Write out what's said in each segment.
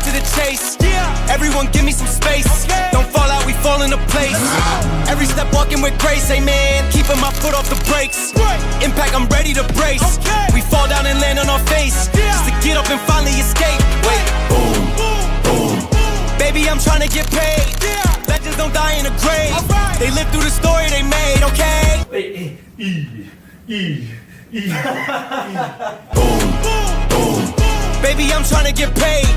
cut to the chase. Everyone give me some space. Don't fall out, we fall into place. Every step walking with grace, amen. Keeping my foot off the brakes. Impact, I'm ready to brace. We fall down and land on our face, just to get up and finally escape. Wait, boom, boom. Baby, I'm trying to get paid. Legends don't die in a grave. They live through the story they made, okay? Boom, boom. Baby, I'm trying to get paid.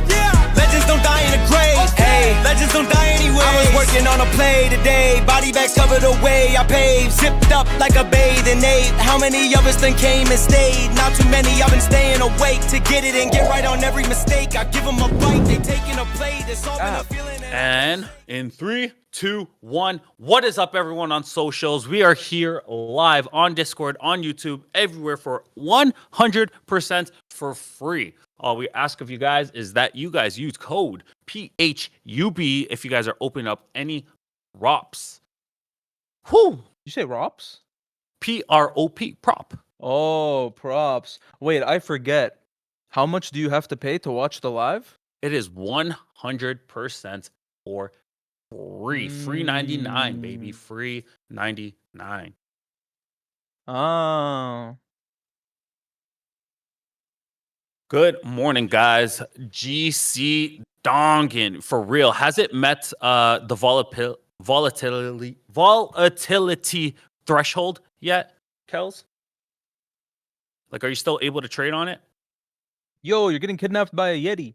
Legends don't die in a grave. Hey, legends don't die anyway. I was working on a play today. Body bags covered away. I paved, zipped up like a bathing ape. How many of us then came and stayed? Not too many. I've been staying awake to get it and get right on every mistake. I give them a bite, they taking a plate. It's all been a feeling. And in 3, 2, 1, what is up, everyone on socials? We are here live on Discord, on YouTube, everywhere for 100% for free. All we ask of you guys is that you guys use code PHUB if you guys are opening up any ROPs. Whoo! You say ROPs? PROP, prop. Oh, props. Wait, I forget. How much do you have to pay to watch the live? It is 100% for free. Free 99, baby. Free 99. Oh. Good morning, guys. GC Dongan, for real. Has it met the volatility threshold yet, Kels? Like, are you still able to trade on it? Yo, you're getting kidnapped by a Yeti.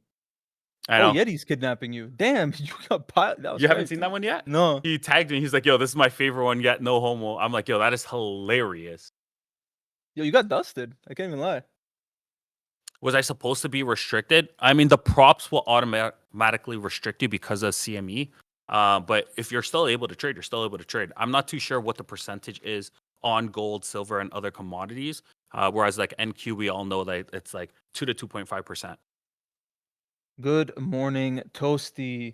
I know. Oh, Yeti's kidnapping you. Damn, you got piled. You haven't seen that one yet? No. He tagged me. He's like, yo, this is my favorite one yet. No homo. I'm like, yo, that is hilarious. Yo, you got dusted. I can't even lie. Was I supposed to be restricted? I mean, the props will automatically restrict you because of CME. But if you're still able to trade, you're still able to trade. I'm not too sure what the percentage is on gold, silver, and other commodities. Whereas like NQ, we all know that it's like 2 to 2.5%. Good morning, Toasty.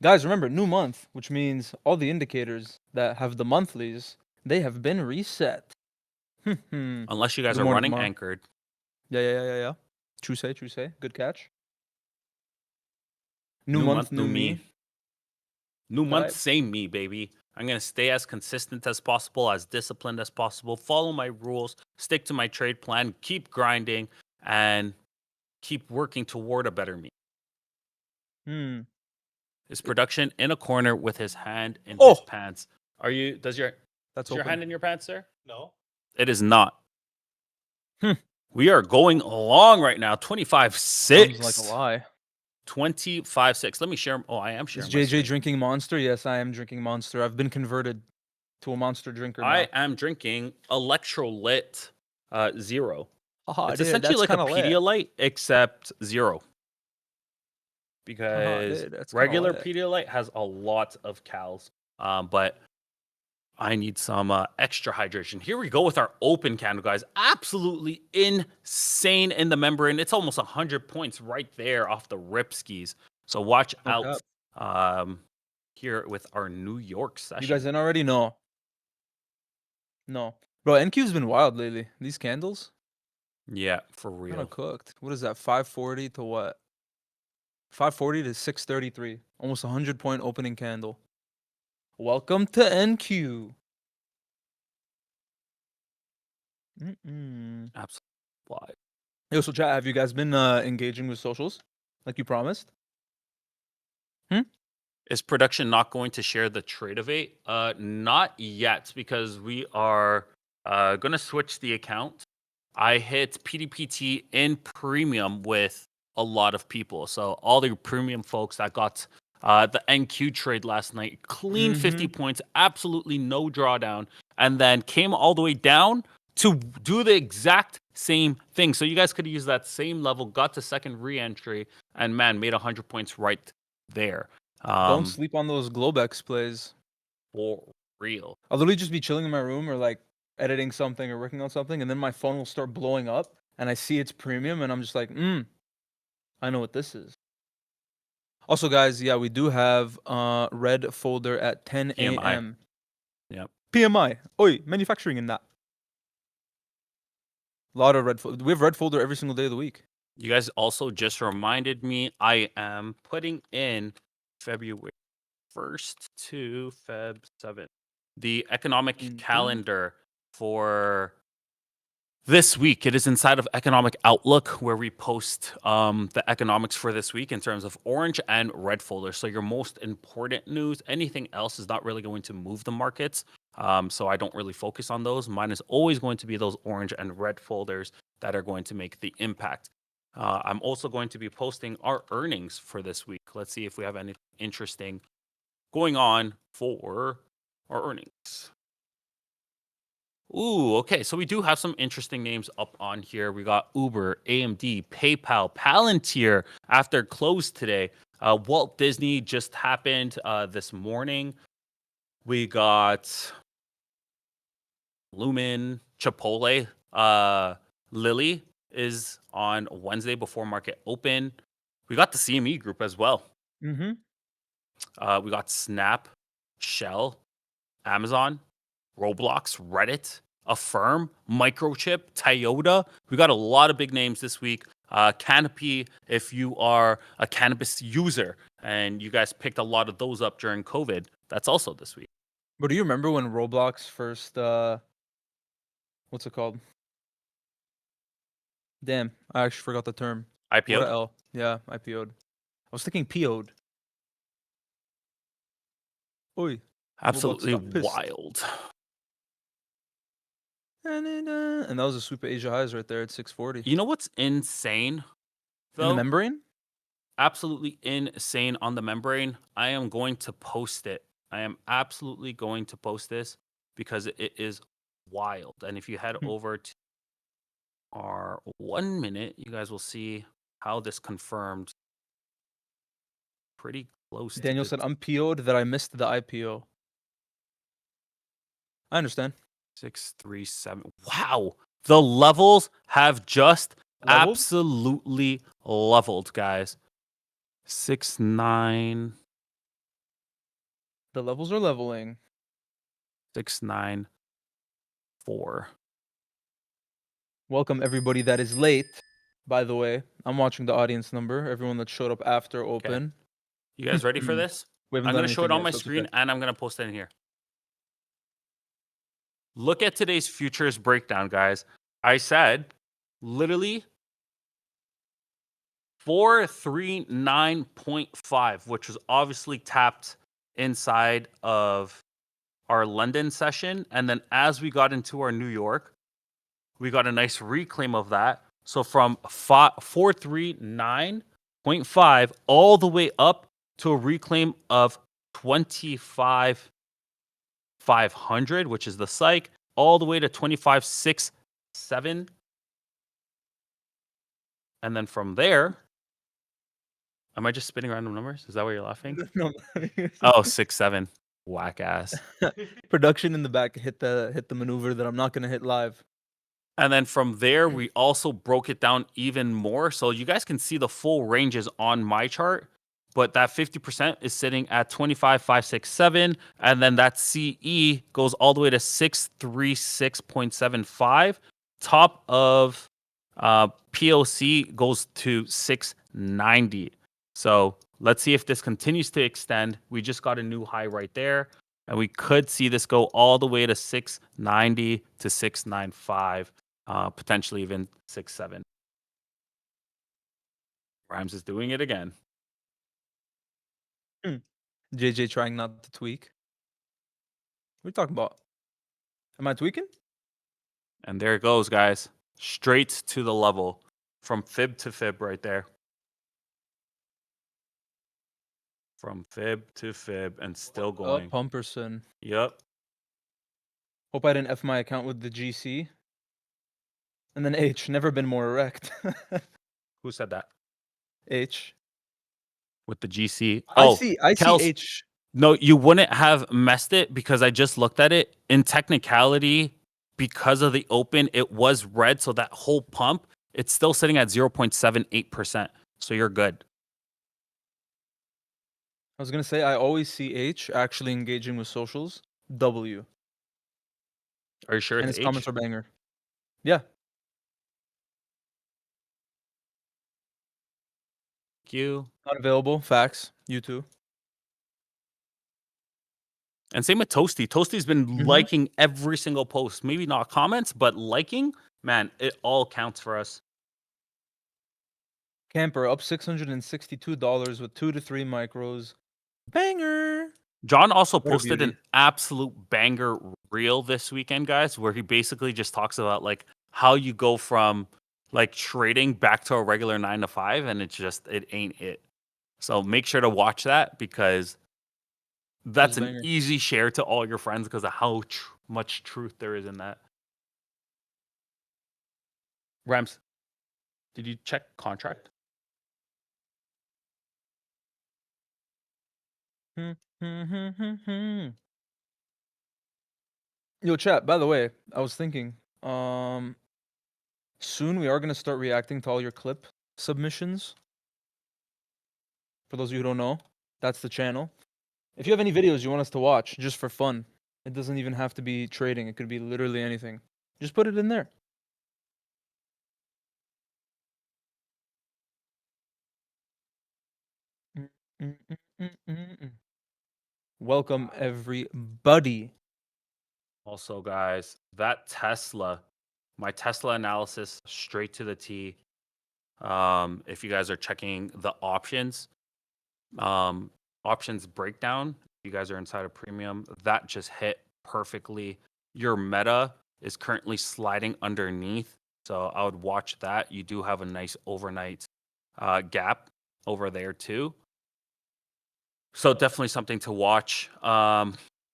Guys, remember, new month, which means all the indicators that have the monthlies, they have been reset. Unless you guys Good are morning, running tomorrow. anchored. Yeah. True say. Good catch. New month, new me. New month, Right. same me, baby. I'm going to stay as consistent as possible, as disciplined as possible, follow my rules, stick to my trade plan, keep grinding, and keep working toward a better me. His production in a corner with his hand in his pants. Does your hand in your pants, sir? No. It is not. We are going along right now. 25-6. Sounds like a lie. 25-6. Let me share. Oh, I am sharing. Is JJ drinking Monster? Yes, I am drinking Monster. I've been converted to a Monster drinker now. I am drinking Electrolyte Zero. It's dude, essentially that's like a kinda lit. Pedialyte except zero. Because dude, that's kinda regular lit. Pedialyte has a lot of calories, but I need some extra hydration. Here we go with our open candle, guys. Absolutely insane in the membrane. It's almost 100 points right there off the rip skis. So watch out here with our New York session. You guys in already? No. Bro, NQ's been wild lately. These candles? Yeah, for Kind real. of cooked. What is that? 540 to what? 540 to 633. Almost 100-point opening candle. Welcome to NQ. Absolutely. Yo, so chat, have you guys been engaging with socials like you promised? Is production not going to share the trade of 8? Not yet, because we are going to switch the account. I hit PDPT in premium with a lot of people. So all the premium folks that got the NQ trade last night, clean 50 points, absolutely no drawdown, and then came all the way down to do the exact same thing. So you guys could use that same level, got to second re-entry, and man, made 100 points right there. Don't sleep on those Globex plays. For real. I'll literally just be chilling in my room or like editing something or working on something, and then my phone will start blowing up, and I see it's premium, and I'm just like, I know what this is. Also, guys, yeah, we do have red folder at 10 a.m. Yep. PMI. Oi, manufacturing in that. A lot of red folder. We have red folder every single day of the week. You guys also just reminded me I am putting in February 1st to Feb 7th the economic Mhm. calendar for this week. It is inside of Economic Outlook where we post the economics for this week in terms of orange and red folders. So your most important news, anything else is not really going to move the markets. So I don't really focus on those. Mine is always going to be those orange and red folders that are going to make the impact. I'm also going to be posting our earnings for this week. Let's see if we have anything interesting going on for our earnings. Ooh, okay. So we do have some interesting names up on here. We got Uber, AMD, PayPal, Palantir after close today. Walt Disney just happened this morning. We got Lumen, Chipotle, Lilly is on Wednesday before market open. We got the CME group as well. Mm-hmm. We got Snap, Shell, Amazon, Roblox, Reddit, Affirm, Microchip, Toyota. We got a lot of big names this week. Canopy, if you are a cannabis user and you guys picked a lot of those up during COVID, that's also this week. But do you remember when Roblox first what's it called? Damn, I actually forgot the term. What IPO, a L. Yeah, IPO'd. I was thinking PO'd. Oi. Roblox absolutely got pissed. wild. And that was a sweep of Asia highs right there at 640. You know what's insane, In the though? membrane? Absolutely insane on the membrane. I am going to post it. I am absolutely going to post this because it is wild. And if you head Hmm. over to our 1 minute, you guys will see how this confirmed pretty close Daniel to said, I'm PO'd that I missed the IPO. I understand. 637. Wow. The levels have just Leveled? absolutely leveled, guys. 694. The levels are leveling. 694. Welcome everybody that is late. By the way, I'm watching the audience number. Everyone that showed up after open. You guys ready for this? We haven't I'm done going to show it anything on yet, my so it's screen okay. and I'm going to post it in here. Look at today's futures breakdown, guys. I said literally 439.5, which was obviously tapped inside of our London session. And then as we got into our New York, we got a nice reclaim of that. So from 439.5 all the way up to a reclaim of 25,500, which is the psych, all the way to 25,670. And then from there, am I just spitting random numbers? Is that why you're laughing? No. Oh, 6,7. Whack ass. Production in the back hit the maneuver that I'm not gonna hit live. And then from there, we also broke it down even more. So you guys can see the full ranges on my chart, but that 50% is sitting at 25,567. And then that CE goes all the way to 636.75. Top of POC goes to 690. So let's see if this continues to extend. We just got a new high right there. And we could see this go all the way to 690 to 695. Potentially even 6-7. Rhymes is doing it again. JJ trying not to tweak. What are you talking about? Am I tweaking? And there it goes, guys. Straight to the level from fib to fib right there. From fib to fib and still going. Pumperson. Yep. Hope I didn't F my account with the GC. And then H, never been more erect. Who said that? H. With the GC. I see Kels, H. no, you wouldn't have messed it because I just looked at it. In technicality, because of the open, it was red. So that whole pump, it's still sitting at 0.78%. So you're good. I was gonna say I always see H actually engaging with socials. W. Are you sure And it's his comments H? are banger. Yeah. you. Not available. Facts. You too. And same with Toasty. Toasty's been Mhm. liking every single post. Maybe not comments, but liking. Man, it all counts for us. Camper up $662 with 2 to 3 micros. Banger. John also What a posted beauty. an absolute banger reel this weekend, guys, where he basically just talks about like how you go from like trading back to a regular 9 to 5, and it ain't it. So make sure to watch that because that's an banger. easy share to all your friends because of how much truth there is in that. Rams, did you check contract? Yo, chat, by the way, I was thinking, soon we are gonna start reacting to all your clip submissions. For those of you who don't know, that's the channel. If you have any videos you want us to watch just for fun, it doesn't even have to be trading. It could be literally anything. Just put it in there. Welcome everybody. Also, guys, that Tesla, my Tesla analysis straight to the T. If you guys are checking the options breakdown, you guys are inside of premium, that just hit perfectly. Your meta is currently sliding underneath, so I would watch that. You do have a nice overnight gap over there too, so definitely something to watch.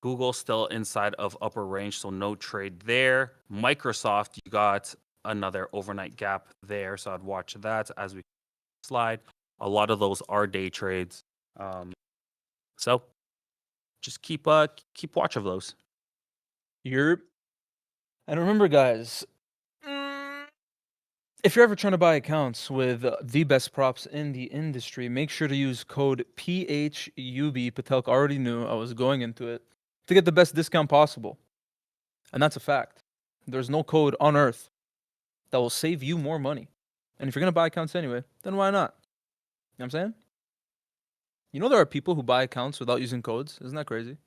Google still inside of upper range, so no trade there. Microsoft, you got another overnight gap there, so I'd watch that as we slide. A lot of those are day trades, so just keep watch of those. You're. And remember, guys, if you're ever trying to buy accounts with the best props in the industry, make sure to use code PHUB. Patelk already knew I was going into it to get the best discount possible. And that's a fact. There's no code on earth that will save you more money. And if you're going to buy accounts anyway, then why not? You know what I'm saying? You know there are people who buy accounts without using codes? Isn't that crazy?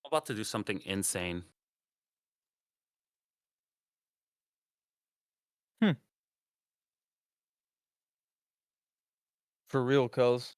I'm about to do something insane. For real, cuz.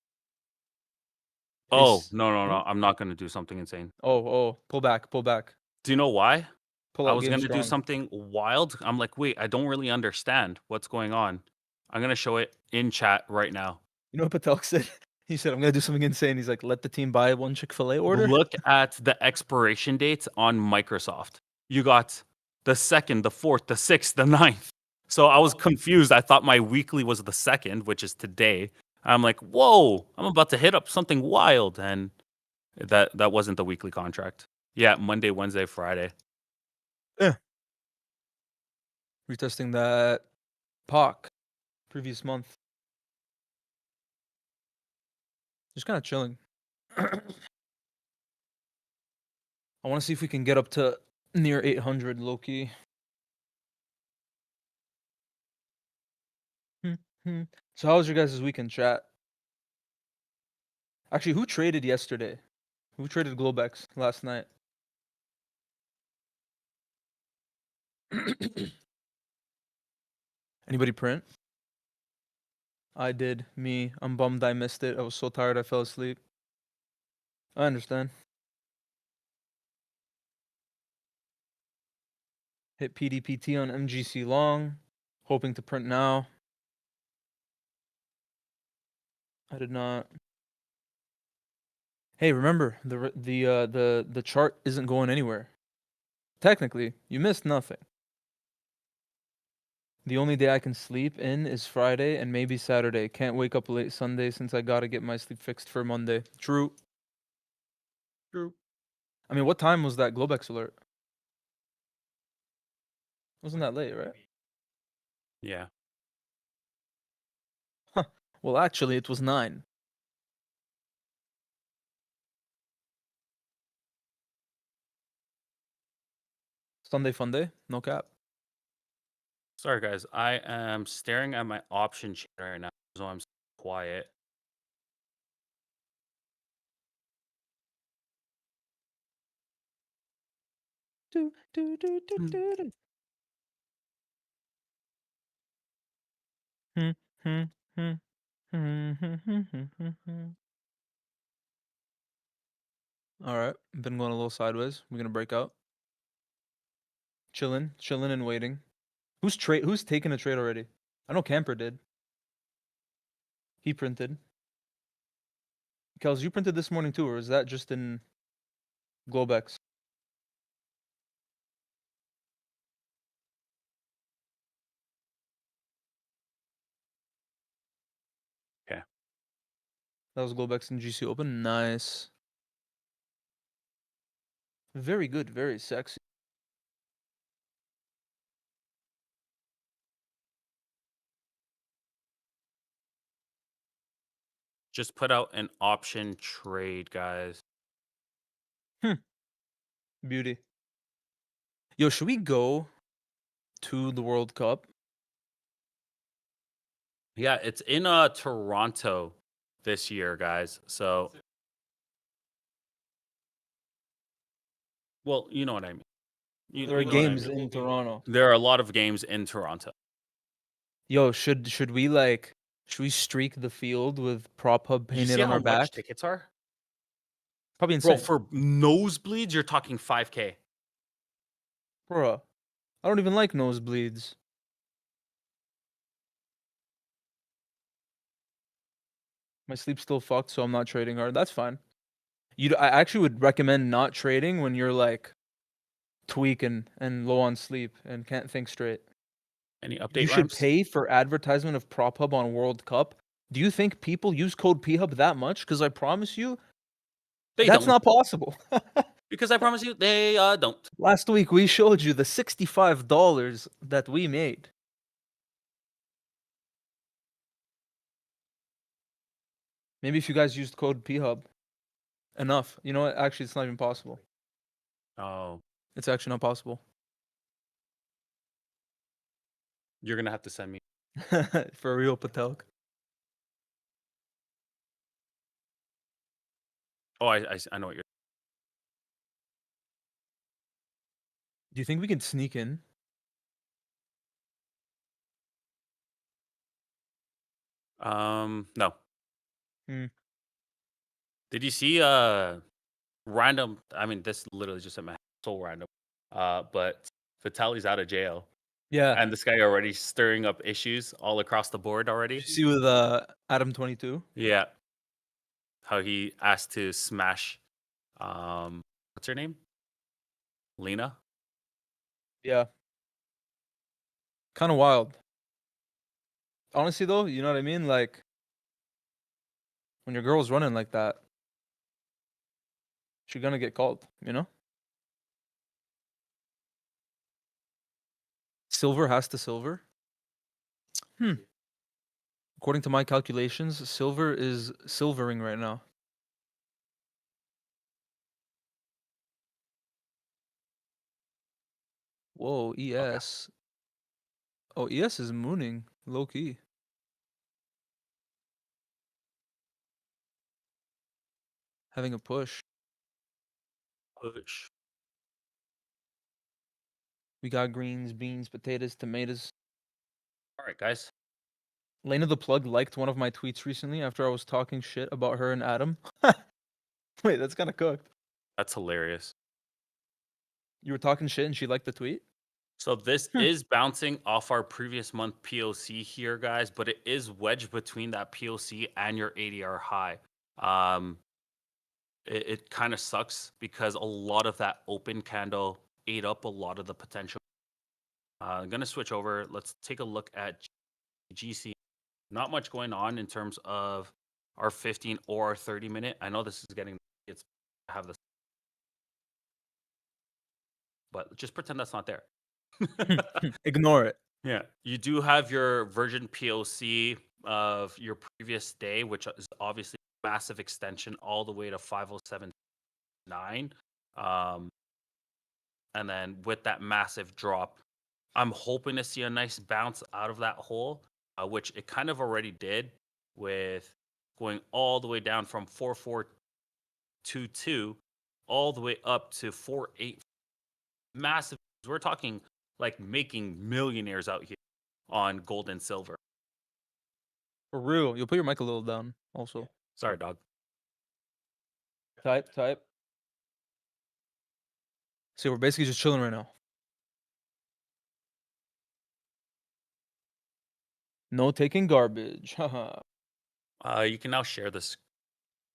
Oh, It's no. I'm not going to do something insane. Oh, pull back, pull back. Do you know why? Pull I out was game going to do strong. something wild. I'm like, wait, I don't really understand what's going on. I'm going to show it in chat right now. You know what Patelk said? He said, I'm going to do something insane. He's like, let the team buy one Chick-fil-A order. Look at the expiration dates on Microsoft. You got the 2nd, the 4th, the 6th, the 9th. So I was confused. I thought my weekly was the 2nd, which is today. I'm like, whoa, I'm about to hit up something wild. And that wasn't the weekly contract. Yeah, Monday, Wednesday, Friday. Retesting that POC previous month. Just kind of chilling. I want to see if we can get up to near 800 low key. So how was your guys' weekend, chat? Actually, who traded yesterday? Who traded Globex last night? Anybody print? I did. Me. I'm bummed I missed it. I was so tired I fell asleep. I understand. Hit PDPT on MGC long. Hoping to print now. I did not. Hey, remember the chart isn't going anywhere. Technically, you missed nothing. The only day I can sleep in is Friday and maybe Saturday. Can't wake up late Sunday since I gotta get my sleep fixed for Monday. True. True. I mean, what time was that Globex alert? Wasn't that late, right? Yeah. Huh. Well, actually, it was 9. Sunday fun day? No cap. Sorry, guys. I am staring at my option sheet right now, so I'm quiet. Do, do, do, do, Hmm. do, do. Hmm, hmm, hmm, hmm, hmm, hmm, hmm, hmm, hmm. All right, been going a little sideways. We're gonna break out. Chilling, chilling, and waiting. Who's taking a trade already? I know Camper did. He printed. Kels, you printed this morning too, or is that just in Globex? Okay. That was Globex and GC Open. Nice. Very good. Very sexy. Just put out an option trade, guys. Beauty. Yo, should we go to the World Cup? Yeah, it's in Toronto this year, guys. So, well, you know what I mean. There are You know what I games mean. in Toronto. There are a lot of games in Toronto. Yo, should we should we streak the field with Prophub Did you painted see on how our much back? tickets are? Probably Bro, insane. for nosebleeds, you're talking 5K. Bruh, I don't even like nosebleeds. My sleep's still fucked, so I'm not trading hard. That's fine. I actually would recommend not trading when you're like tweaking and low on sleep and can't think straight. Any You update should rhymes? pay for advertisement of Prophub on World Cup. Do you think people use code PHUB that much? Because I promise you, They that's don't. not possible. Because I promise you, they don't. Last week we showed you the $65 that we made. Maybe if you guys used code PHUB enough. You know what? Actually, it's not even possible. Oh, It's actually not possible. you're gonna have to send me. For real, Patelk. Oh, I know what you're. Do you think we can sneak in? No. Hmm. Did you see random? I mean, this literally just at my so random. But Vitali's out of jail, Yeah. and this guy already stirring up issues all across the board Did already. you see with Adam 22? Yeah, how he asked to smash. What's her name? Lena. Yeah. Kind of wild. Honestly, though, you know what I mean? Like, when your girl's running like that, she's gonna get called, you know? Silver has to silver. According to my calculations, silver is silvering right now. Whoa, ES. Oh, ES is mooning, low key. Having a push. Push. We got greens, beans, potatoes, tomatoes. All right, guys. Lena the Plug liked one of my tweets recently after I was talking shit about her and Adam. Wait, that's kind of cooked. That's hilarious. You were talking shit and she liked the tweet? So this is bouncing off our previous month POC here, guys, but it is wedged between that POC and your ADR high. It kind of sucks because a lot of that open candle ate up a lot of the potential. I'm gonna switch over. Let's take a look at GC. Not much going on in terms of our 15 or our 30-minute. I know this is getting it's have this, but just pretend that's not there. Ignore it. Yeah, you do have your version POC of your previous day, which is obviously a massive extension all the way to 5079. And then with that massive drop, I'm hoping to see a nice bounce out of that hole, which it kind of already did with going all the way down from 4422 all the way up to 48. Massive. We're talking like making millionaires out here on gold and silver. For real. You'll put your mic a little down also. Sorry, dog. Type. See, we're basically just chilling right now. No taking garbage. Haha. You can now share this,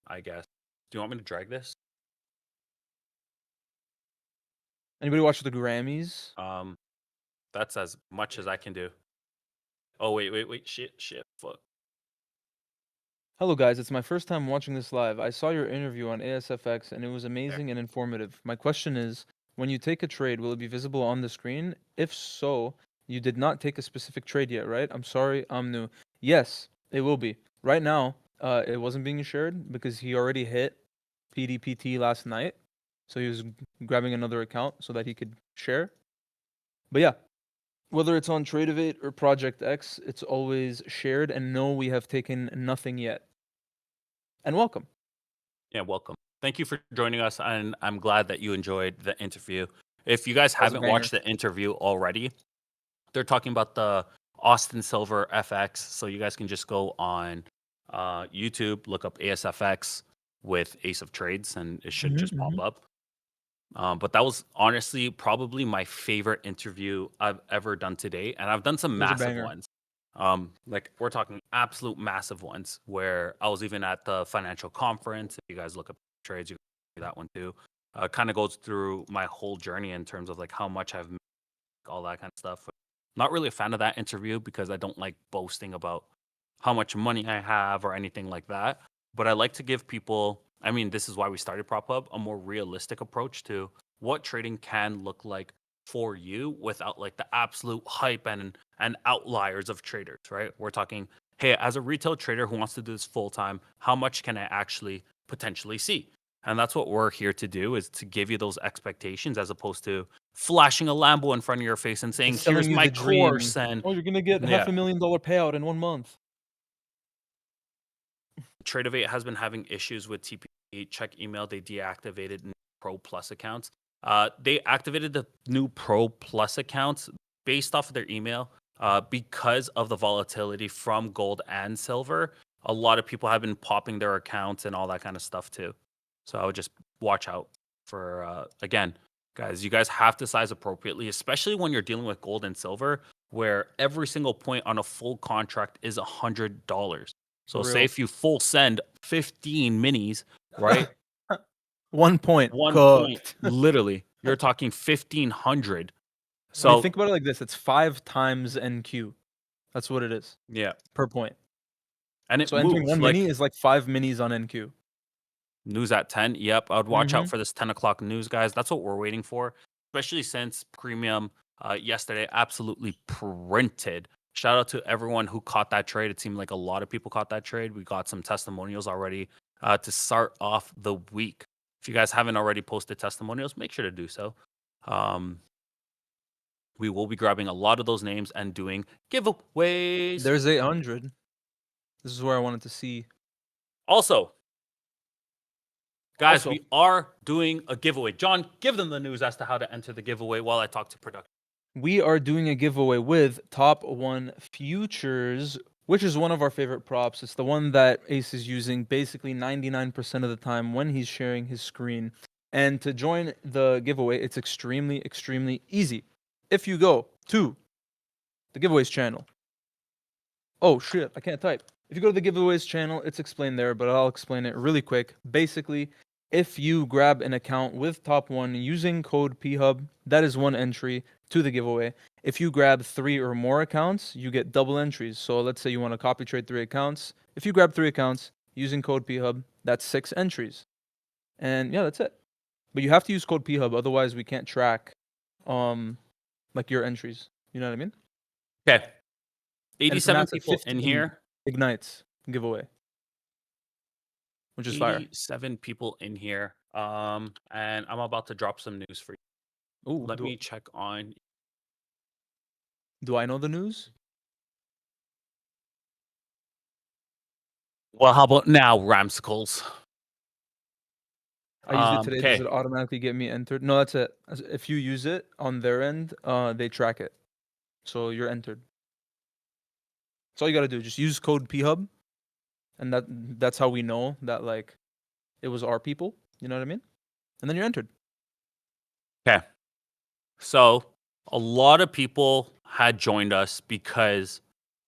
I guess. Do you want me to drag this? Anybody watch the Grammys? That's as much as I can do. Oh wait, shit, fuck. Hello guys, it's my first time watching this live. I saw your interview on ASFX and it was amazing and informative. My question is, when you take a trade, will it be visible on the screen? If so, you did not take a specific trade yet, right? I'm sorry, I'm new. Yes, it will be. Right now, it wasn't being shared because he already hit PDPT last night. So he was grabbing another account so that he could share. But yeah, whether it's on Tradeovate or Project X, it's always shared. And no, we have taken nothing yet. And welcome. Yeah, welcome. Thank you for joining us, and I'm glad that you enjoyed the interview. If you guys That was a haven't watched the interview already, they're talking about the Austin Silver FX. So you guys can just go on YouTube, look up ASFX with Ace of Trades, and it should just pop up. But that was honestly probably my favorite interview I've ever done today, and I've done some It was a massive banger. ones. Like we're talking absolute massive ones where I was even at the financial conference. If you guys look up trades, you can see that one too. Kind of goes through my whole journey in terms of like how much I've made, all that kind of stuff. Not really a fan of that interview because I don't like boasting about how much money I have or anything like that. But I like to give people, I mean, this is why we started Prophub, a more realistic approach to what trading can look like for you without like the absolute hype and outliers of traders, right? We're talking, hey, as a retail trader who wants to do this full time, how much can I actually potentially see? And that's what we're here to do, is to give you those expectations as opposed to flashing a Lambo in front of your face and saying, It's selling here's you my the dream. course. And Oh, you're gonna get yeah, $500,000 payout in 1 month. Tradeovate has been having issues with TP. Check email. They deactivated Pro Plus accounts. They activated the new Pro Plus accounts based off of their email because of the volatility from gold and silver. A lot of people have been popping their accounts and all that kind of stuff too. So I would just watch out for, again, guys, you guys have to size appropriately, especially when you're dealing with gold and silver, where every single point on a full contract is $100. So say Real. if you full send 15 minis, right? 1 point. 1 point, Cooked. literally, you're talking 1,500. I mean, So think about it like this: it's 5 times NQ. That's what it is yeah, per point. and it So entering moves 1 like mini is like 5 minis on NQ. news at 10. Yep, I would watch out Mhm. for this 10 o'clock news, guys. That's what we're waiting for, especially since premium yesterday absolutely printed. Shout out to everyone who caught that trade. It seemed like a lot of people caught that trade. We got some testimonials already to start off the week. If you guys haven't already posted testimonials, make sure to do so. We will be grabbing a lot of those names and doing giveaways. There's 800. This is where I wanted to see. Also, guys, Also, we are doing a giveaway. John, give them the news as to how to enter the giveaway while I talk to production. we are doing a giveaway with Top 1 Futures, which is one of our favorite props. It's the one that Ace is using basically 99% of the time when he's sharing his screen. And to join the giveaway, it's extremely, extremely easy. If you go to the giveaways channel. Oh shit, I can't type. If you go to the giveaways channel, it's explained there, but I'll explain it really quick. Basically, if you grab an account with Top 1 using code PHUB, that is 1 entry to the giveaway. If you grab 3 or more accounts, you get double entries. So let's say you want to copy trade 3 accounts. If you grab 3 accounts using code PHUB, that's 6 entries. And yeah, that's it. But you have to use code PHUB, otherwise we can't track like your entries. You know what I mean? Okay. And it's 87 announced at people in 15 here. Ignites giveaway, which is fire. 87 people in here. And I'm about to drop some news for you. Ooh, Let me check on Do I know the news? Well, how about now, Ramsicles? I used it today. Does Okay. it automatically get me entered? No, that's it. If you use it on their end, they track it, so you're entered. That's all you gotta do. Just use code PHUB, and that's how we know that like it was our people. You know what I mean? And then you're entered. Okay. So a lot of people had joined us because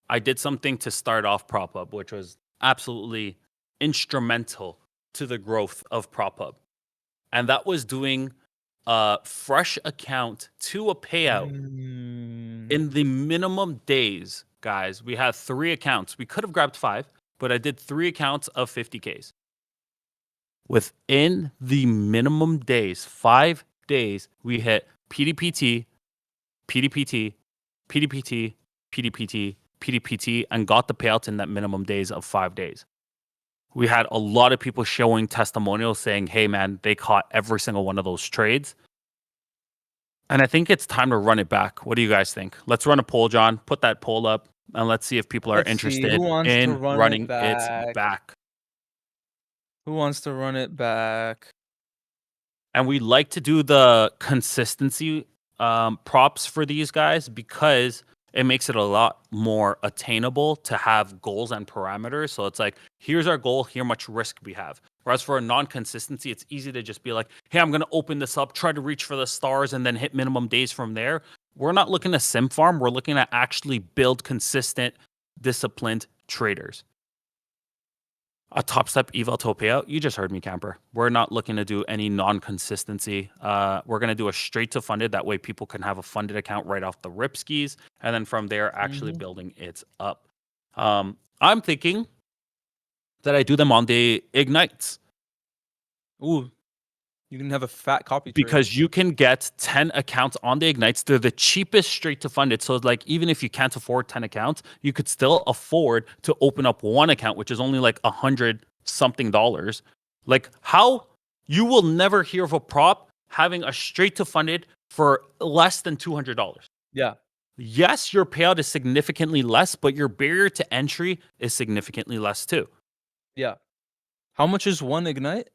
I did something to start off Prophub, which was absolutely instrumental to the growth of Prophub. And that was doing a fresh account to a payout in the minimum days, guys. We had 3 accounts. We could have grabbed 5, but I did 3 accounts of 50Ks. Within the minimum days, 5 days, we hit PDPT, PDPT, PDPT, PDPT, PDPT, and got the payouts in that minimum days of 5 days. We had a lot of people showing testimonials saying, hey, man, they caught every single one of those trades. And I think it's time to run it back. What do you guys think? Let's run a poll, John. Put that poll up, and let's see if people are interested in running it back. Who wants to run it back? And we like to do the consistency props for these guys because it makes it a lot more attainable to have goals and parameters. So it's like, here's our goal, here much risk we have. Whereas for a non-consistency, it's easy to just be like, hey, I'm going to open this up, try to reach for the stars, and then hit minimum days from there. We're not looking to sim farm. We're looking to actually build consistent, disciplined traders. A top step eval to a payout. You just heard me, camper. We're not looking to do any non-consistency. We're going to do a straight to funded. That way people can have a funded account right off the rip skis. And then from there, actually building it up. I'm thinking that I do them on the ignites. Ooh, you can have a fat copy trade. Because you can get 10 accounts on the ignites. They're the cheapest straight to funded. So like, even if you can't afford 10 accounts, you could still afford to open up one account, which is only like $100 something. Like, how you will never hear of a prop having a straight to funded for less than $200. Yeah. Yes, your payout is significantly less, but your barrier to entry is significantly less too. Yeah. How much is one ignite?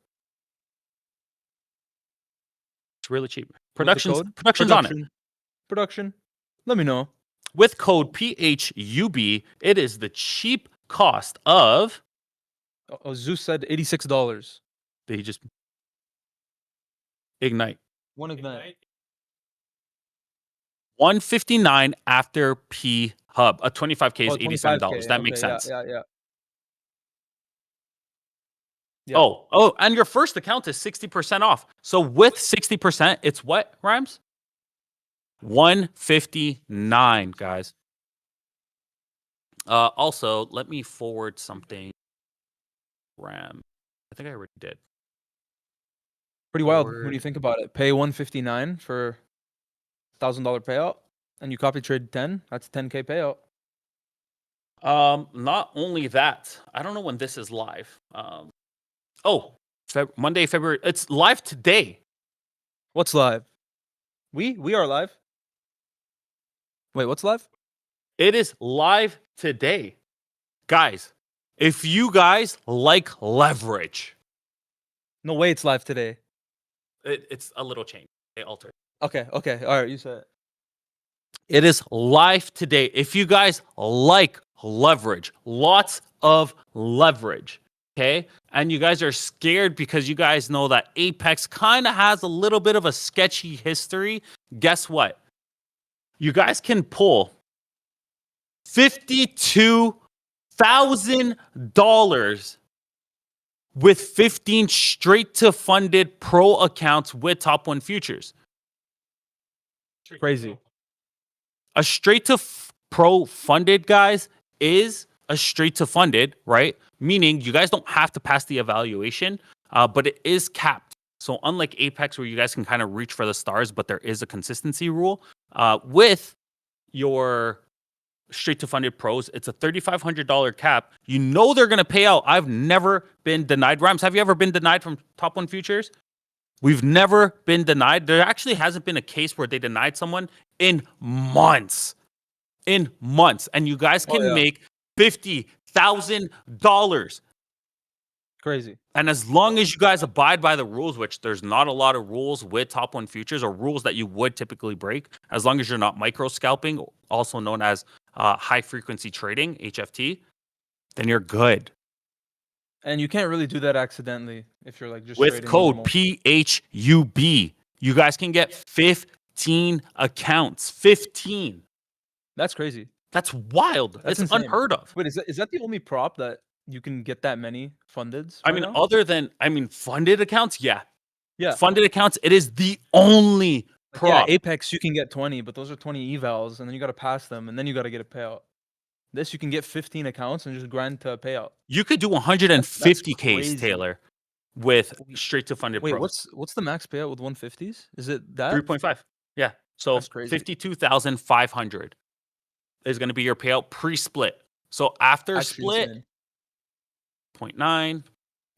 It's really cheap. With the Production's code? on it. Production. Let me know. With code PHUB, it is the cheap cost of. Oh, Zeus said $86. They just ignite. One ignite. 159 after P Hub. A 25K is $87. 25K. That makes sense. Yeah. Oh, and your first account is 60% off. So with 60%, it's what, Rhymes? 159, guys. Also, let me forward something. Ram. I think I already did. Pretty wild when you think about it. Pay 159 for $1,000 payout, and you copy trade 10. That's 10K payout. Not only that, I don't know when this is live. Monday, February. It's live today. What's live? We are live. Wait, what's live? It is live today. Guys, if you guys like leverage. No way it's live today. It's a little change. They altered. Okay. All right, you said it. It is live today. If you guys like leverage, lots of leverage, okay? And you guys are scared because you guys know that Apex kind of has a little bit of a sketchy history. Guess what? You guys can pull $52,000 with 15 straight to funded pro accounts with top 1 futures. Crazy. A straight to pro funded, guys, is a straight to funded, right? Meaning you guys don't have to pass the evaluation, but it is capped. So unlike Apex, where you guys can kind of reach for the stars, but there is a consistency rule, with your straight to funded pros, it's a $3,500 cap. You know they're going to pay out. I've never been denied. Rams, have you ever been denied from top 1 futures? We've never been denied. There actually hasn't been a case where they denied someone in months. in months, and you guys can make $50,000. Crazy. And as long as you guys abide by the rules, which there's not a lot of rules with top one futures or rules that you would typically break, as long as you're not micro scalping, also known as high frequency trading, HFT, then you're good. And you can't really do that accidentally if you're like just With trading code normal. PHUB, you guys can get 15 accounts. 15. That's crazy. That's wild. That's It's insane. unheard of. Wait, is that the only prop that you can get that many funded? I mean, other than funded accounts, yeah. Yeah. Funded accounts, it is the only Yeah, prop. Apex you can get 20, but those are 20 evals, and then you got to pass them, and then you got to get a payout. This you can get 15 accounts and just grind to a payout. You could do 150 Ks, crazy. Taylor, with straight to funded Wait, pros. what's the max payout with 150s? Is it that? 3.5. Yeah. So That's crazy. 52,500 is going to be your payout pre-split. So after Actually split, insane. 0.9,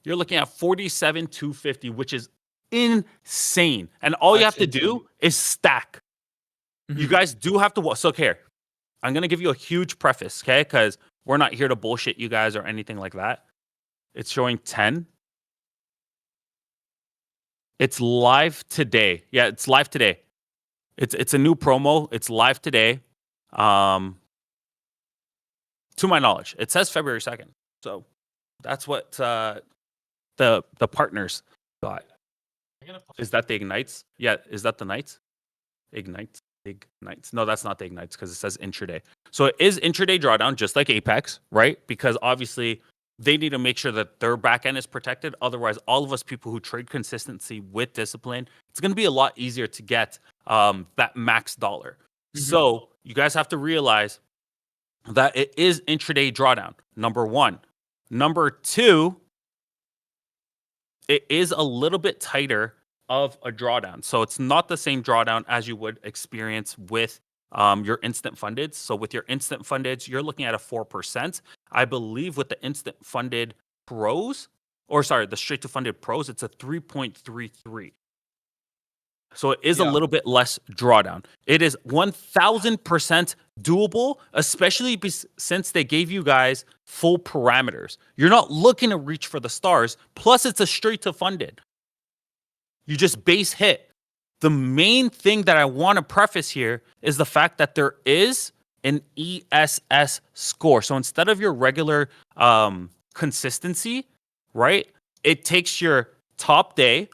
you're looking at 47,250, which is insane. And all you have to Actually do is stack. You Mhm. guys do have to. So here, I'm going to give you a huge preface, okay? Because we're not here to bullshit you guys or anything like that. It's showing 10. It's live today. Yeah, it's live today. It's a new promo. It's live today. To my knowledge, it says February 2nd. So that's what the partners got. Is that the Ignites? Yeah, is that the Knights? Ignites. No, that's not the Ignites because it says intraday. So it is intraday drawdown, just like Apex, right? Because obviously they need to make sure that their back end is protected. Otherwise, all of us people who trade consistency with discipline, it's going to be a lot easier to get that max dollar. So you guys have to realize that it is intraday drawdown, number one. Number two, it is a little bit tighter of a drawdown. So it's not the same drawdown as you would experience with your instant funded. So with your instant funded, you're looking at a 4%. I believe with the instant funded pros, or sorry, the straight to funded pros, it's a 3.33. So it is a little bit less drawdown. It is 1,000% doable, especially since they gave you guys full parameters. You're not looking to reach for the stars. Plus, it's a straight to funded. You just base hit. The main thing that I want to preface here is the fact that there is an ESS score. So instead of your regular consistency, right, it takes your top day,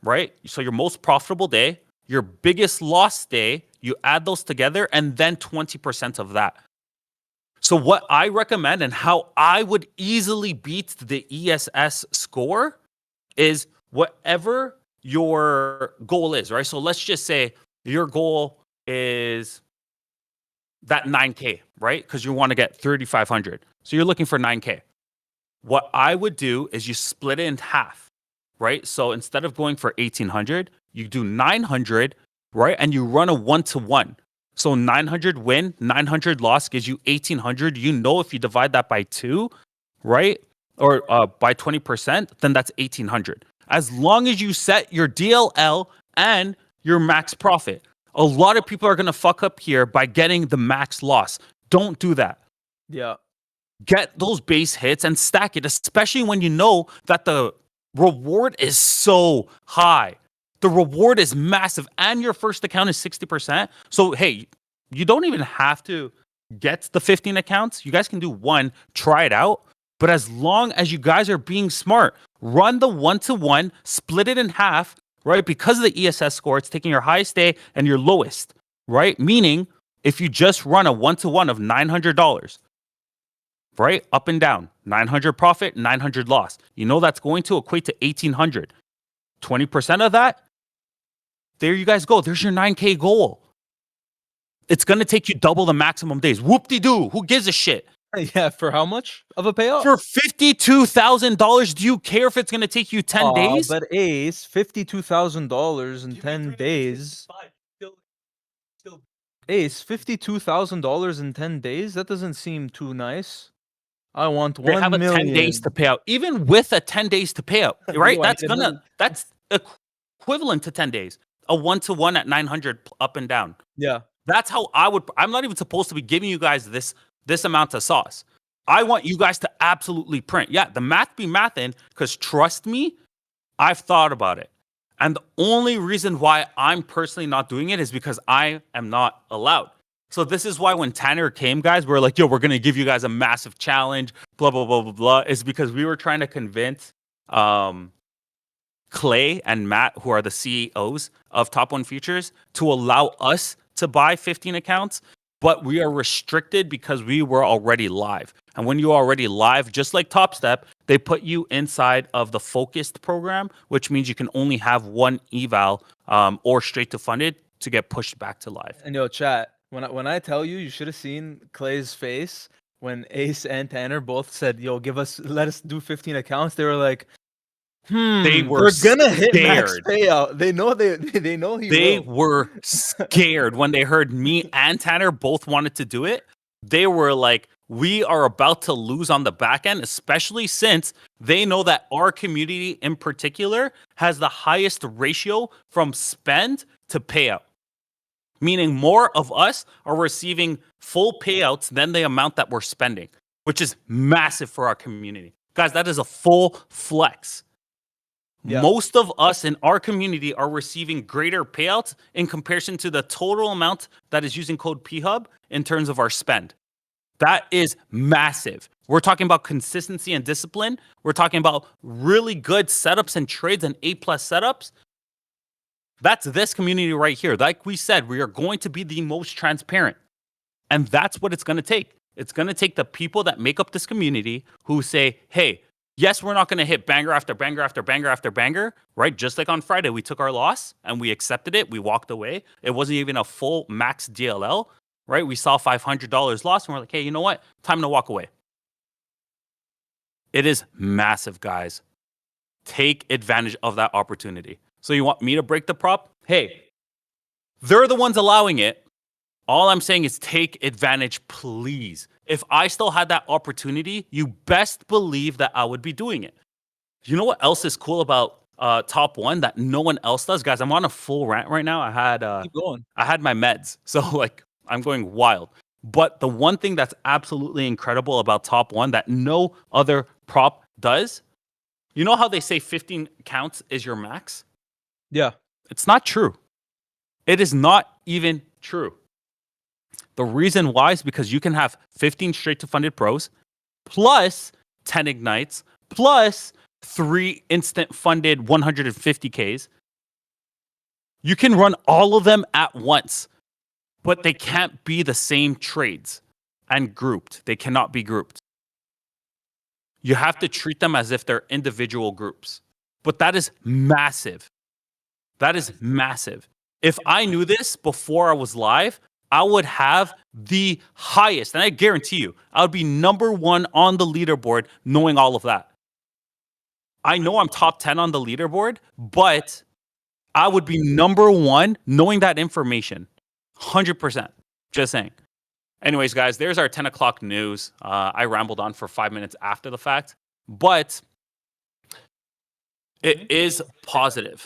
right? So your most profitable day, your biggest loss day, you add those together, and then 20% of that. So what I recommend and how I would easily beat the ESS score is whatever your goal is, right? So let's just say your goal is that 9K, right? Because you want to get 3,500. So you're looking for 9K. What I would do is you split it in half, right? So instead of going for 1,800, you do 900, right? And you run a 1-to-1. So 900 win, 900 loss gives you 1,800. You know, if you divide that by 2, right? Or by 20%, then that's 1,800. As long as you set your DLL and your max profit. A lot of people are going to fuck up here by getting the max loss. Don't do that. Yeah. Get those base hits and stack it, especially when you know that the reward is so high. The reward is massive and your first account is 60%. So, hey, you don't even have to get the 15 accounts. You guys can do one, try it out. But as long as you guys are being smart, run the 1-to-1, split it in half, right? Because of the ESS score, it's taking your highest day and your lowest, right? Meaning, if you just run a 1-to-1 of $900, right? Up and down, 900 profit, 900 loss. You know that's going to equate to 1,800. 20% of that, there you guys go. There's your 9K goal. It's going to take you double the maximum days. Whoop-de-doo. Who gives a shit? Yeah, for how much of a payout? For $52,000, do you care if it's going to take you 10 days? But Ace, $52,000 in 10 days. Ace, $52,000 in 10 days? That doesn't seem too nice. I want They 1 have a million. 10 days to pay out. Even with a 10 days to pay out, right? Yo, That's equivalent to 10 days. A 1-to-1 at 900 up and down. Yeah. That's how I would. I'm not even supposed to be giving you guys this amount of sauce. I want you guys to absolutely print. Yeah, the math be mathin', because trust me, I've thought about it. And the only reason why I'm personally not doing it is because I am not allowed. So this is why when Tanner came, guys, we're like, yo, we're going to give you guys a massive challenge, blah, blah, blah, blah, blah. Is because we were trying to convince Clay and Matt, who are the CEOs of Top One Futures, to allow us to buy 15 accounts, but we are restricted because we were already live. And when you're already live, just like Top Step, they put you inside of the focused program, which means you can only have one eval or straight to funded to get pushed back to live. And yo, chat, when I tell you, you should have seen Clay's face when Ace and Tanner both said, "Yo, let us do 15 accounts." They were like, They were we're gonna hit max scared. payout. They know they will. Were scared when they heard me and Tanner both wanted to do it. They were like, we are about to lose on the back end, especially since they know that our community in particular has the highest ratio from spend to payout. Meaning more of us are receiving full payouts than the amount that we're spending, which is massive for our community. Guys, that is a full flex. Yeah. Most of us in our community are receiving greater payouts in comparison to the total amount that is using code PHUB in terms of our spend. That is massive. We're talking about consistency and discipline. We're talking about really good setups and trades and A+ setups. That's this community right here. Like we said, we are going to be the most transparent. And that's what it's going to take. It's going to take the people that make up this community who say, hey, yes, we're not going to hit banger after banger after banger after banger, right? Just like on Friday, we took our loss and we accepted it. We walked away. It wasn't even a full max DLL, right? We saw $500 loss and we're like, hey, you know what? Time to walk away. It is massive, guys. Take advantage of that opportunity. So you want me to break the prop? Hey, they're the ones allowing it. All I'm saying is take advantage, please. If I still had that opportunity, you best believe that I would be doing it. You know what else is cool about Top One that no one else does? Guys, I'm on a full rant right now. Keep going. I had my meds. So like I'm going wild. But the one thing that's absolutely incredible about Top One that no other prop does, you know how they say 15 counts is your max? Yeah. It's not true. It is not even true. The reason why is because you can have 15 straight to funded pros plus 10 ignites plus 3 instant funded 150Ks. You can run all of them at once, but they can't be the same trades and grouped. They cannot be grouped. You have to treat them as if they're individual groups. But that is massive. That is massive. If I knew this before I was live, I would have the highest, and I guarantee you, I would be #1 on the leaderboard knowing all of that. I know I'm top 10 on the leaderboard, but I would be #1 knowing that information. 100%. Just saying. Anyways, guys, there's our 10 o'clock news. I rambled on for 5 minutes after the fact, but it is positive.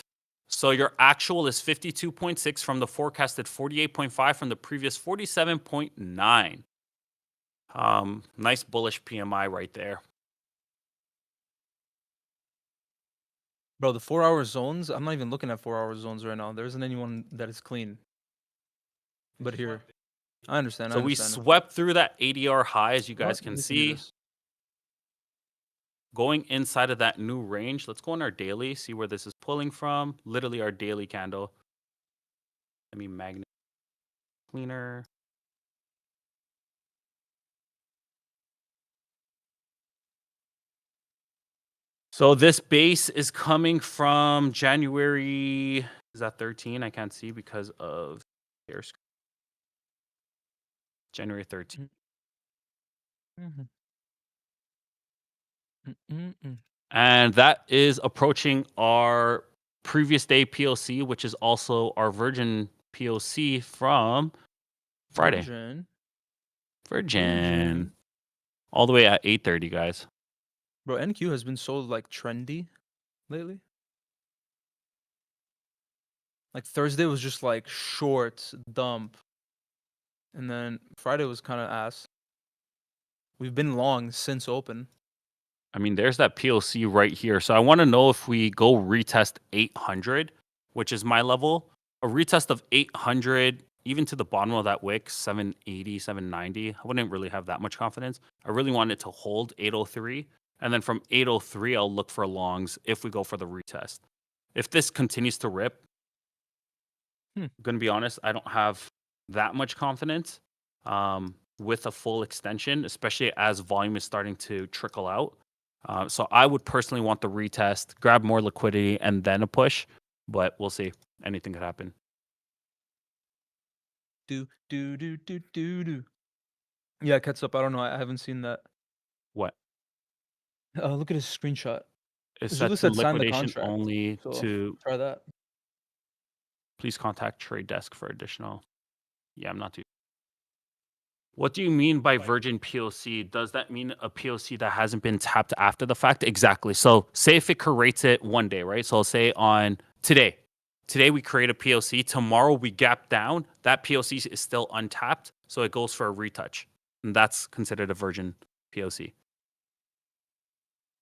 So your actual is 52.6 from the forecasted 48.5 from the previous 47.9. Nice bullish PMI right there. Bro, the 4-hour zones, I'm not even looking at 4-hour zones right now. There isn't anyone that is clean. But here, I understand. So we swept through that ADR high, as you guys can see. Going inside of that new range, let's go on our daily, see where this is pulling from. Literally our daily candle. Let me magnet cleaner. So this base is coming from January, is that 13? I can't see because of air screen. January 13th. And that is approaching our previous day POC, which is also our Virgin POC from Friday. Virgin. All the way at 8:30, guys. Bro, NQ has been so like trendy lately. Like Thursday was just like short dump. And then Friday was kind of ass. We've been long since open. I mean, there's that POC right here. So I want to know if we go retest 800, which is my level, a retest of 800, even to the bottom of that wick, 780, 790. I wouldn't really have that much confidence. I really want it to hold 803. And then from 803, I'll look for longs if we go for the retest. If this continues to rip, I'm going to be honest, I don't have that much confidence with a full extension, especially as volume is starting to trickle out. So I would personally want the retest, grab more liquidity, and then a push. But we'll see. Anything could happen. Do. Yeah, Ketchup. I don't know. I haven't seen that. What? Look at his screenshot. It's Zulu set to said sign the liquidation contract. only So to try that. please contact trade desk for additional. Yeah, I'm not too. What do you mean by virgin POC? Does that mean a POC that hasn't been tapped after the fact? Exactly. So say if it creates it one day, right? So I'll say on today. Today we create a POC. Tomorrow we gap down. That POC is still untapped. So it goes for a retouch. And that's considered a virgin POC.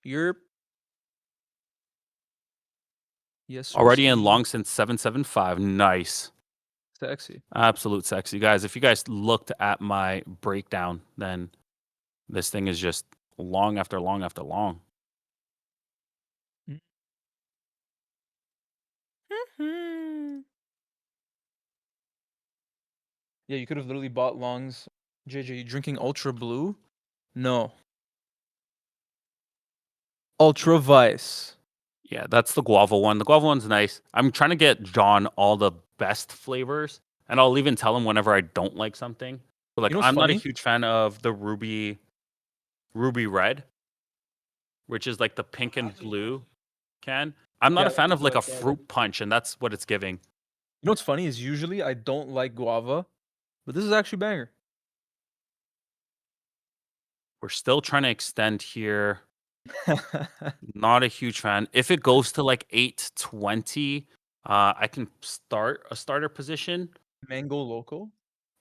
You're yes, Already in Risky. long since 775. Nice. Sexy. Absolute sexy. Guys, if you guys looked at my breakdown, then this thing is just long after long after long. Yeah, you could have literally bought longs. JJ, you drinking Ultra Blue? No. Ultra Vice. Yeah, that's the guava one. The guava one's nice. I'm trying to get John all the best flavors, and I'll even tell him whenever I don't like something. But like, You know what's I'm not a funny? huge fan of the ruby red, which is like the pink and blue can. I'm not Yeah, a fan of like a like that. fruit punch, and that's what it's giving. You know what's funny is usually I don't like guava, but this is actually banger. We're still trying to extend here. Not a huge fan. If it goes to like 820, I can start a starter position. Mango Loco.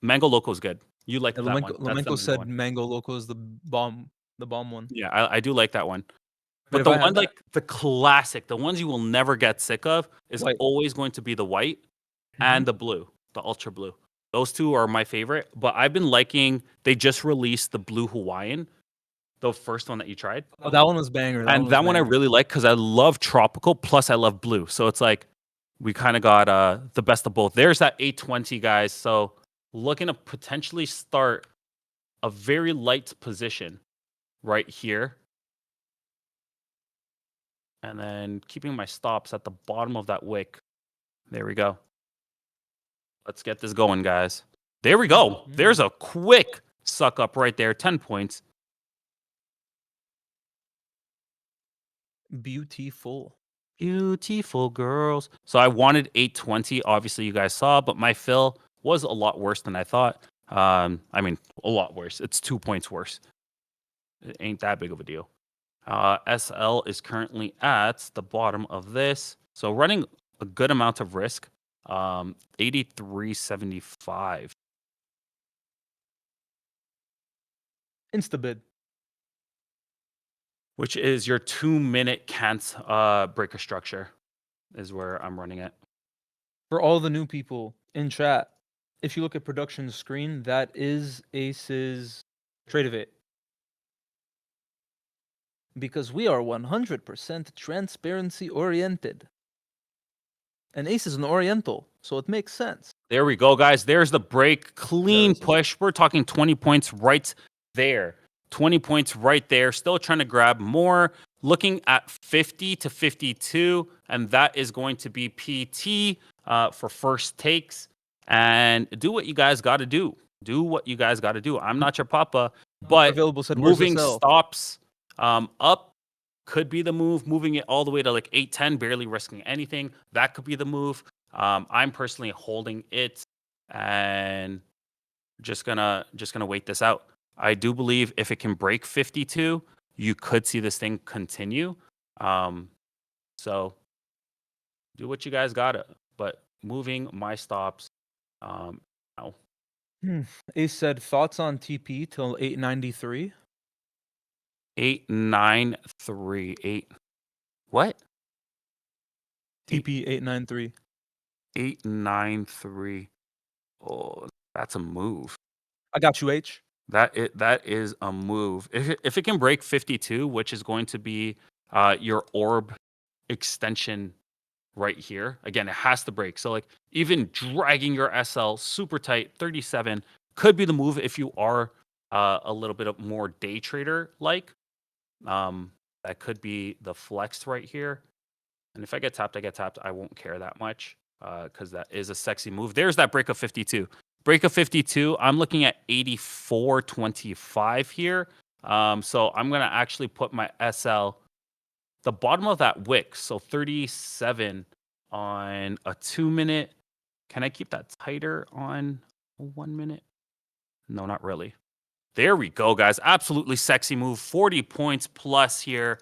Mango Loco is good. You like Yeah, that one. That's the Lamenko mango said one. Mango Loco is the bomb one. Yeah, I do like that one. But But if the I had one like the classic, the ones you will never get sick of is White. always going to be the white Mhm. and the blue, the ultra blue. Those two are my favorite. But I've been liking, they just released the blue Hawaiian, the first one that you tried. Oh, that one was banger. And that one I really like because I love tropical, plus I love blue. So it's like we kind of got the best of both. There's that 820, guys. So looking to potentially start a very light position right here. And then keeping my stops at the bottom of that wick. There we go. Let's get this going, guys. There we go. There's a quick suck up right there. 10 points. Beautiful. Beautiful girls. So I wanted 820. Obviously, you guys saw, but my fill was a lot worse than I thought. I mean, a lot worse. It's 2 points worse. It ain't that big of a deal. SL is currently at the bottom of this. So running a good amount of risk. 83.75. Instabid. Which is your 2-minute cant breaker structure is where I'm running it. For all the new people in chat, if you look at production screen, that is Ace's trade of it. Because we are 100% transparency oriented. And Ace is an Oriental, so it makes sense. There we go, guys. There's the break. Clean Yes. push. We're talking 20 points right there. 20 points right there. Still trying to grab more. Looking at 50 to 52. And that is going to be PT for first takes. And do what you guys got to do. Do what you guys got to do. I'm not your papa. But Available said, "Where's moving SL?" stops up could be the move. Moving it all the way to like 810, barely risking anything. That could be the move. I'm personally holding it and just gonna wait this out. I do believe if it can break 52, you could see this thing continue. So do what you guys gotta. But moving my stops now. Ace said thoughts on TP till 893. 893. What? TP 893. 893. Oh, that's a move. I got you, H. That is a move. If it can break 52, which is going to be your orb extension right here. Again, it has to break. So like even dragging your SL super tight, 37 could be the move if you are a little bit of more day trader like. That could be the flex right here. And if I get tapped, I get tapped. I won't care that much because that is a sexy move. There's that break of 52. Break of 52. I'm looking at 84.25 here. So I'm going to actually put my SL the bottom of that wick. So 37 on a 2 minute. Can I keep that tighter on a 1 minute? No, not really. There we go, guys. Absolutely sexy move. 40 points plus here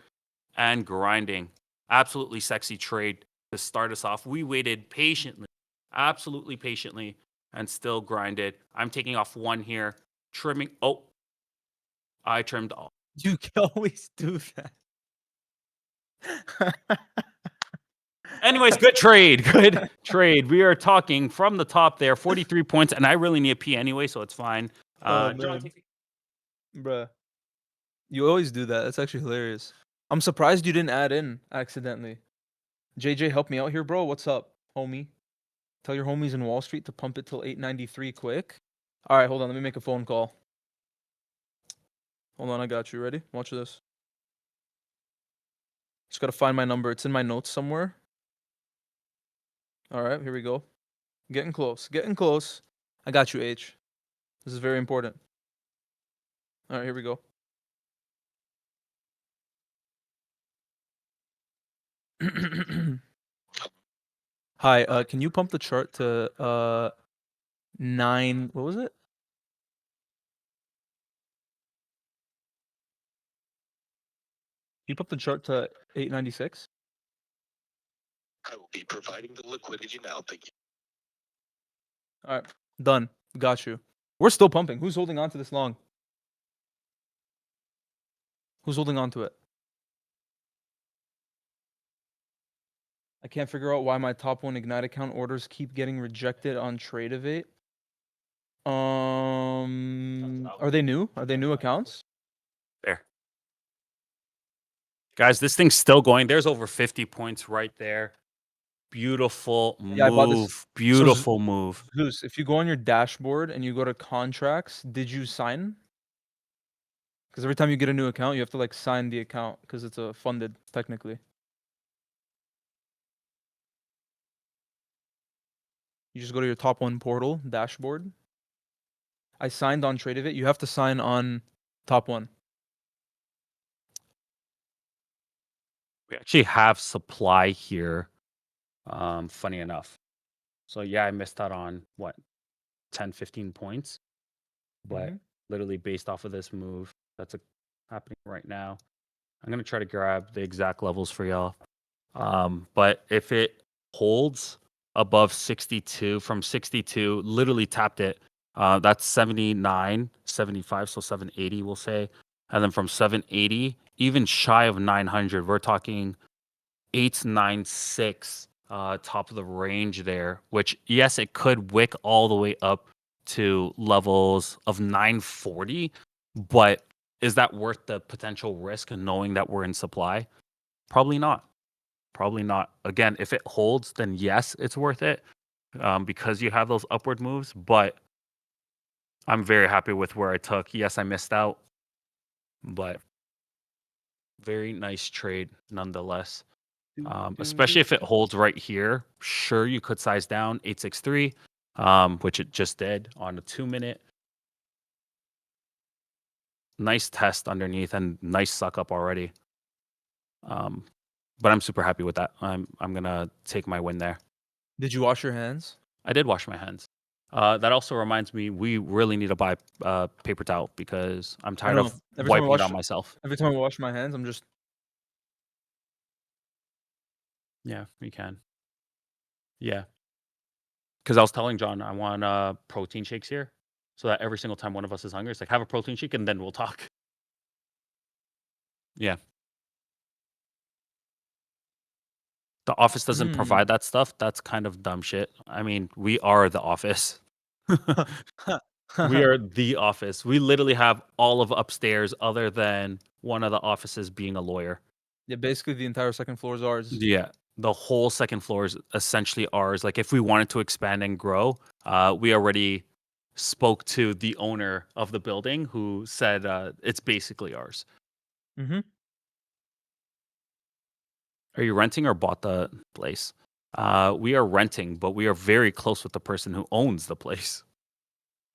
and grinding. Absolutely sexy trade to start us off. We waited patiently, absolutely patiently, and still grinded. I'm taking off one here, trimming. Oh, I trimmed all. You can always do that. Anyways, good trade. Good trade. We are talking from the top there, 43 points, and I really need a P anyway, so it's fine. Oh, John, man. Bruh. You always do that. That's actually hilarious. I'm surprised you didn't add in accidentally. JJ, help me out here, bro. What's up, homie? Tell your homies in Wall Street to pump it till 893 quick. All right, hold on. Let me make a phone call. Hold on, I got you. Ready? Watch this. Just gotta find my number. It's in my notes somewhere. All right, here we go. Getting close. Getting close. I got you, H. This is very important. All right, here we go. Hi, can you pump the chart to 9, what was it? You pump the chart to 896? I will be providing the liquidity now. Thank you. All right, done. Got you. We're still pumping. Who's holding on to this long? Who's holding on to it? I can't figure out why my top 1 Ignite account orders keep getting rejected on Tradeovate. Are they new? Are they new accounts? There. Guys, this thing's still going. There's over 50 points right there. Beautiful Yeah, I bought this- move. Beautiful move. Zeus, if you go on your dashboard and you go to contracts, did you sign? Because every time you get a new account, you have to like sign the account because it's a funded technically. You just go to your top 1 portal dashboard. I signed on Tradeovate. You have to sign on top 1. We actually have supply here. Funny enough. So yeah, I missed out on what 10, 15 points. But literally based off of this move that's happening right now. I'm gonna try to grab the exact levels for y'all. But if it holds above 62, from 62, literally tapped it. That's 79, 75, so 780 we'll say. And then from 780, even shy of 900, we're talking 896 top of the range there, which yes, it could wick all the way up to levels of 940, but is that worth the potential risk and knowing that we're in supply? Probably not. Probably not. Again, if it holds, then yes, it's worth it because you have those upward moves, but I'm very happy with where I took. Yes, I missed out, but very nice trade nonetheless. Especially if it holds right here. Sure, you could size down 863, which it just did on a 2 minute. Nice test underneath and nice suck up already. But I'm super happy with that. I'm gonna take my win there. Did you wash your hands? I did wash my hands. That also reminds me, we really need to buy paper towel because I'm tired of wiping it on myself. Every time I wash my hands, I'm just. Yeah, we can. Yeah. Because I was telling John I want protein shakes here. so that every single time one of us is hungry, it's like, have a protein shake and then we'll talk. Yeah. The office doesn't provide that stuff. That's kind of dumb shit. I mean, we are the office. We are the office. We literally have all of upstairs other than one of the offices being a lawyer. Yeah, basically the entire second floor is ours. Yeah. The whole second floor is essentially ours. Like if we wanted to expand and grow, we already spoke to the owner of the building who said it's basically ours. Mm-hmm. Are you renting or bought the place? We are renting, but we are very close with the person who owns the place.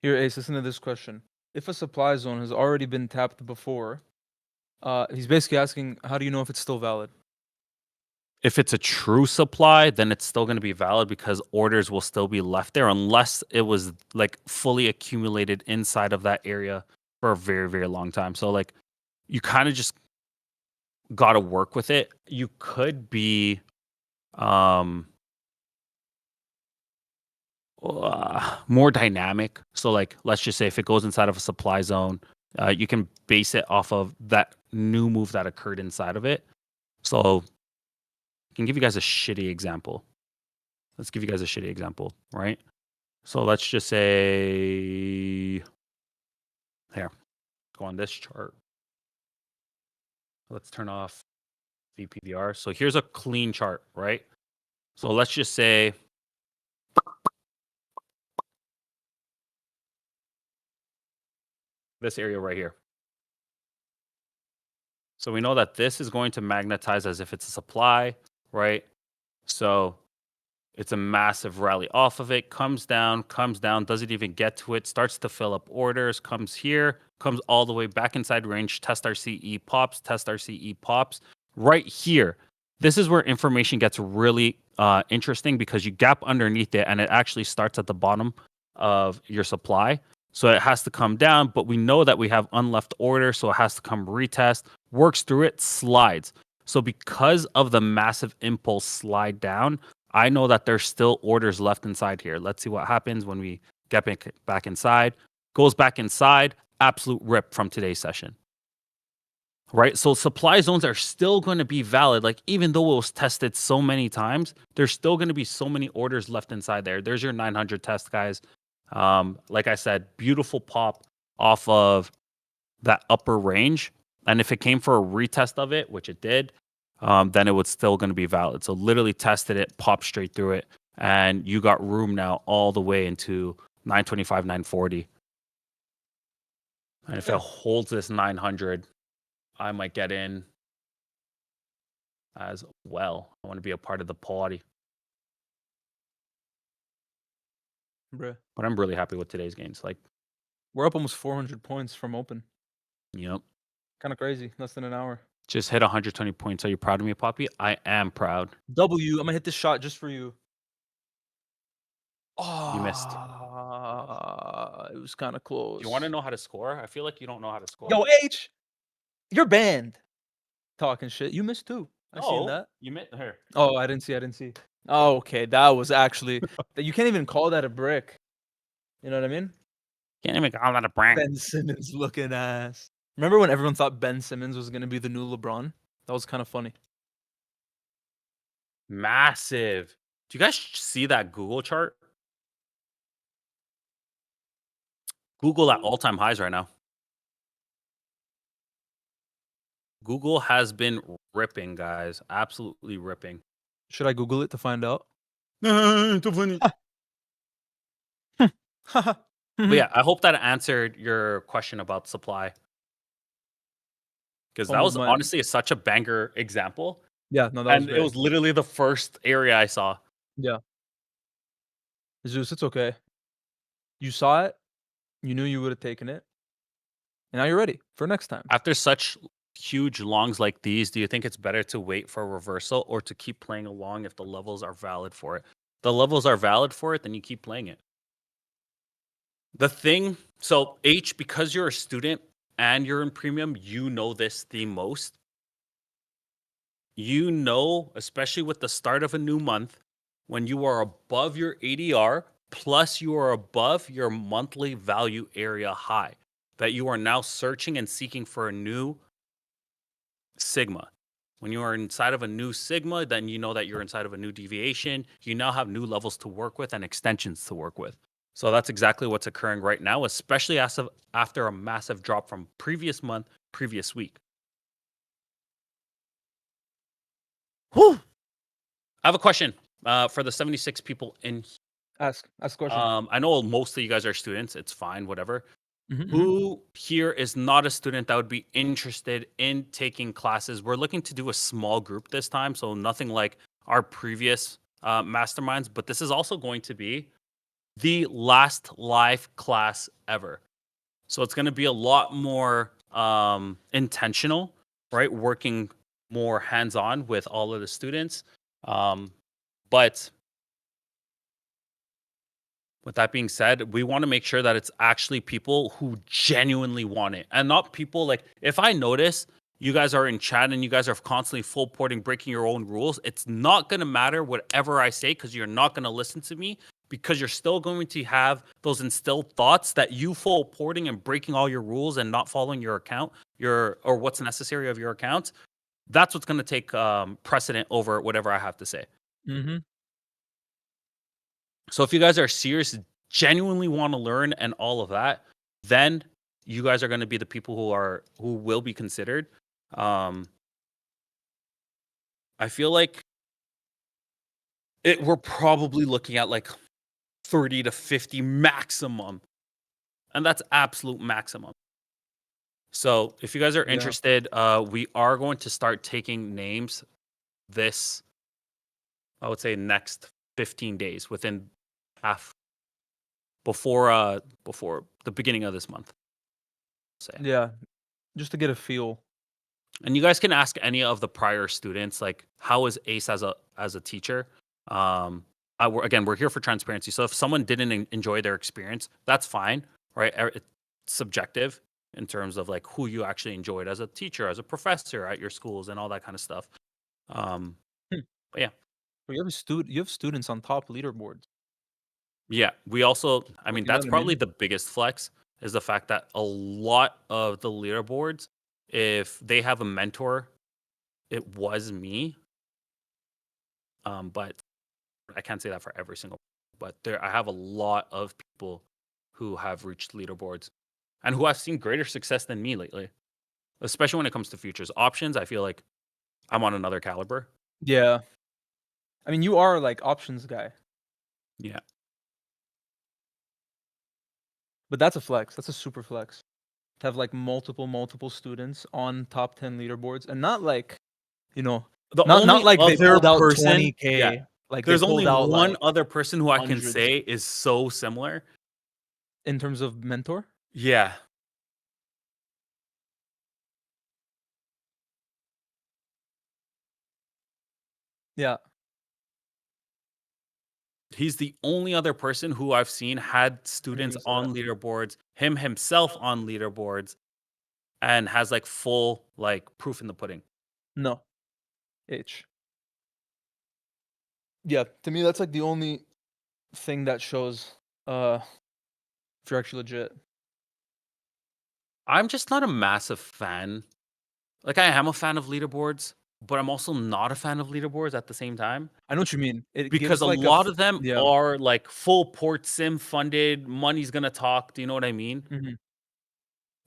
Here, Ace, listen to this question. If a supply zone has already been tapped before, he's basically asking, how do you know if it's still valid? If it's a true supply, then it's still going to be valid because orders will still be left there unless it was like fully accumulated inside of that area for a very, very long time. So like you kind of just got to work with it. You could be more dynamic. So like let's just say if it goes inside of a supply zone, you can base it off of that new move that occurred inside of it. So I can give you guys a shitty example. Let's give you guys a shitty example, right? So let's just say here, go on this chart. Let's turn off VPDR. So here's a clean chart, right? So let's just say this area right here. So we know that this is going to magnetize as if it's a supply, right? So it's a massive rally off of it, comes down, doesn't even get to it, starts to fill up orders, comes here, comes all the way back inside range, test RCE pops, test RCE pops. Right here, this is where information gets really interesting because you gap underneath it and it actually starts at the bottom of your supply. So it has to come down, but we know that we have unleft order, so it has to come retest, works through it, slides. So because of the massive impulse slide down, I know that there's still orders left inside here. Let's see what happens when we get back inside. Goes back inside, absolute rip from today's session. Right? So supply zones are still going to be valid. Like even though it was tested so many times, there's still going to be so many orders left inside there. There's your 900 test, guys. Like I said, beautiful pop off of that upper range. And if it came for a retest of it, which it did, then it was still going to be valid. So literally tested it, popped straight through it, and you got room now all the way into 925, 940. And if it holds this 900, I might get in as well. I want to be a part of the party. Bruh. But I'm really happy with today's gains. Like, we're up almost 400 points from open. Yep. Kind of crazy. Less than an hour. Just hit 120 points. Are you proud of me, Poppy? I am proud. W, I'm going to hit this shot just for you. Oh, You missed. It was kind of close. You want to know how to score? I feel like you don't know how to score. Yo, H, you're banned. Talking shit. You missed too. I seen that. You missed her. Oh, I didn't see. Oh, okay. That was actually... you can't even call that a brick. You know what I mean? Can't even call that a prank. Ben Simmons looking ass. Remember when everyone thought Ben Simmons was going to be the new LeBron? That was kind of funny. Massive. Do you guys see that Google chart? Google at all-time highs right now. Google has been ripping, guys. Absolutely ripping. Should I Google it to find out? So funny. But yeah, I hope that answered your question about supply. Because that was honestly such a banger example. Yeah, no, that was great. It was literally the first area I saw. Yeah. Zeus, it's okay. You saw it. You knew you would have taken it. And now you're ready for next time. After such huge longs like these, do you think it's better to wait for a reversal or to keep playing along if the levels are valid for it? The levels are valid for it, then you keep playing it. The thing, so H, because you're a student and you're in premium, you know this the most. You know, especially with the start of a new month, when you are above your ADR plus you are above your monthly value area high, that you are now searching and seeking for a new sigma. When you are inside of a new sigma, then you know that you're inside of a new deviation. You now have new levels to work with and extensions to work with. So that's exactly what's occurring right now, especially after a massive drop from previous month, previous week. Whew. I have a question for the 76 people in. Ask a question. I know most of you guys are students. It's fine, whatever. Mhm, mhm. Who here is not a student that would be interested in taking classes? We're looking to do a small group this time, so nothing like our previous masterminds, but this is also going to be the last live class ever. So it's going to be a lot more intentional, right? Working more hands-on with all of the students. But with that being said, we want to make sure that it's actually people who genuinely want it and not people like, if I notice you guys are in chat and you guys are constantly full porting, breaking your own rules, it's not going to matter whatever I say because you're not going to listen to me because you're still going to have those instilled thoughts that you full porting and breaking all your rules and not following your account, or what's necessary of your account. That's what's going to take precedent over whatever I have to say. Mm-hmm. So if you guys are serious, genuinely want to learn and all of that, then you guys are going to be the people who will be considered. I feel like we're probably looking at like 30 to 50 maximum. And that's absolute maximum. So if you guys are Yeah. interested, we are going to start taking names this, I would say, next 15 days, within before the beginning of this month. Say. Yeah, just to get a feel. And you guys can ask any of the prior students, like, how is Ace as a teacher? We're here for transparency. So if someone didn't enjoy their experience, that's fine, right? It's subjective in terms of like who you actually enjoyed as a teacher, as a professor at your schools, and all that kind of stuff. But yeah. Well, you have students on top leaderboards. Yeah, we also, I mean, You know that's what I probably mean? the biggest flex is the fact that a lot of the leaderboards, if they have a mentor, it was me. But I can't say that for every single, but I have a lot of people who have reached leaderboards and who have seen greater success than me lately, especially when it comes to futures options. I feel like I'm on another caliber. Yeah. I mean, you are like options guy, Yeah. but that's a flex. That's a super flex. To have like multiple students on top 10 leaderboards, and not like, you know, The not only like they other pulled out person, 20K. yeah, Like there's they only pulled out one like other person who I can hundreds. say is so similar. In terms of mentor. Yeah. Yeah. He's the only other person who I've seen had students gonna say on leaderboards, him himself on leaderboards, and has like full like proof in the pudding. No. H. Yeah, to me that's like the only thing that shows if you're actually legit. I'm just not a massive fan. Like I am a fan of leaderboards, but I'm also not a fan of leaderboards at the same time. I know what you mean. It Because gives a like lot of them yeah. are like full port sim funded, money's gonna talk. Do you know what I mean? Mhm.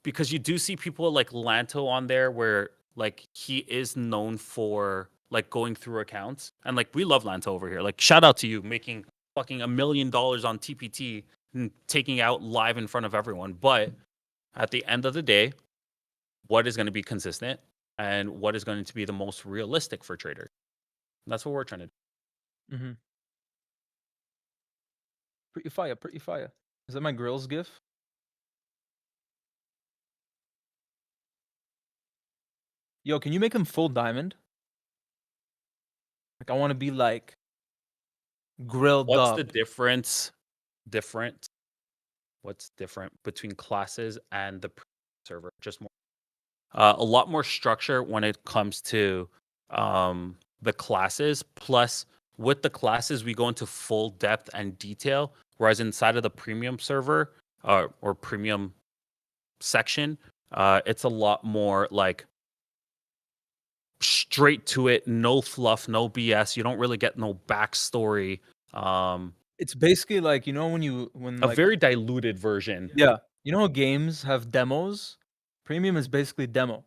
Because you do see people like Lanto on there where like he is known for like going through accounts. And like we love Lanto over here. Like shout out to you making fucking $1 million on TPT and taking out live in front of everyone. But at the end of the day, what is going to be consistent and what is going to be the most realistic for traders? And that's what we're trying to do. Mhm. Pretty fire, pretty fire. Is that my grills gif? Yo, can you make him full diamond? Like I want to be like grilled What's up. the difference? What's different between classes and the server? Just more, a lot more structure when it comes to the classes. Plus, with the classes, we go into full depth and detail Whereas inside of the premium server or premium section, it's a lot more like straight to it, no fluff, no BS. You don't really get no backstory. It's basically like, you know, when A like very diluted version. yeah, you know how games have demos? Premium is basically demo.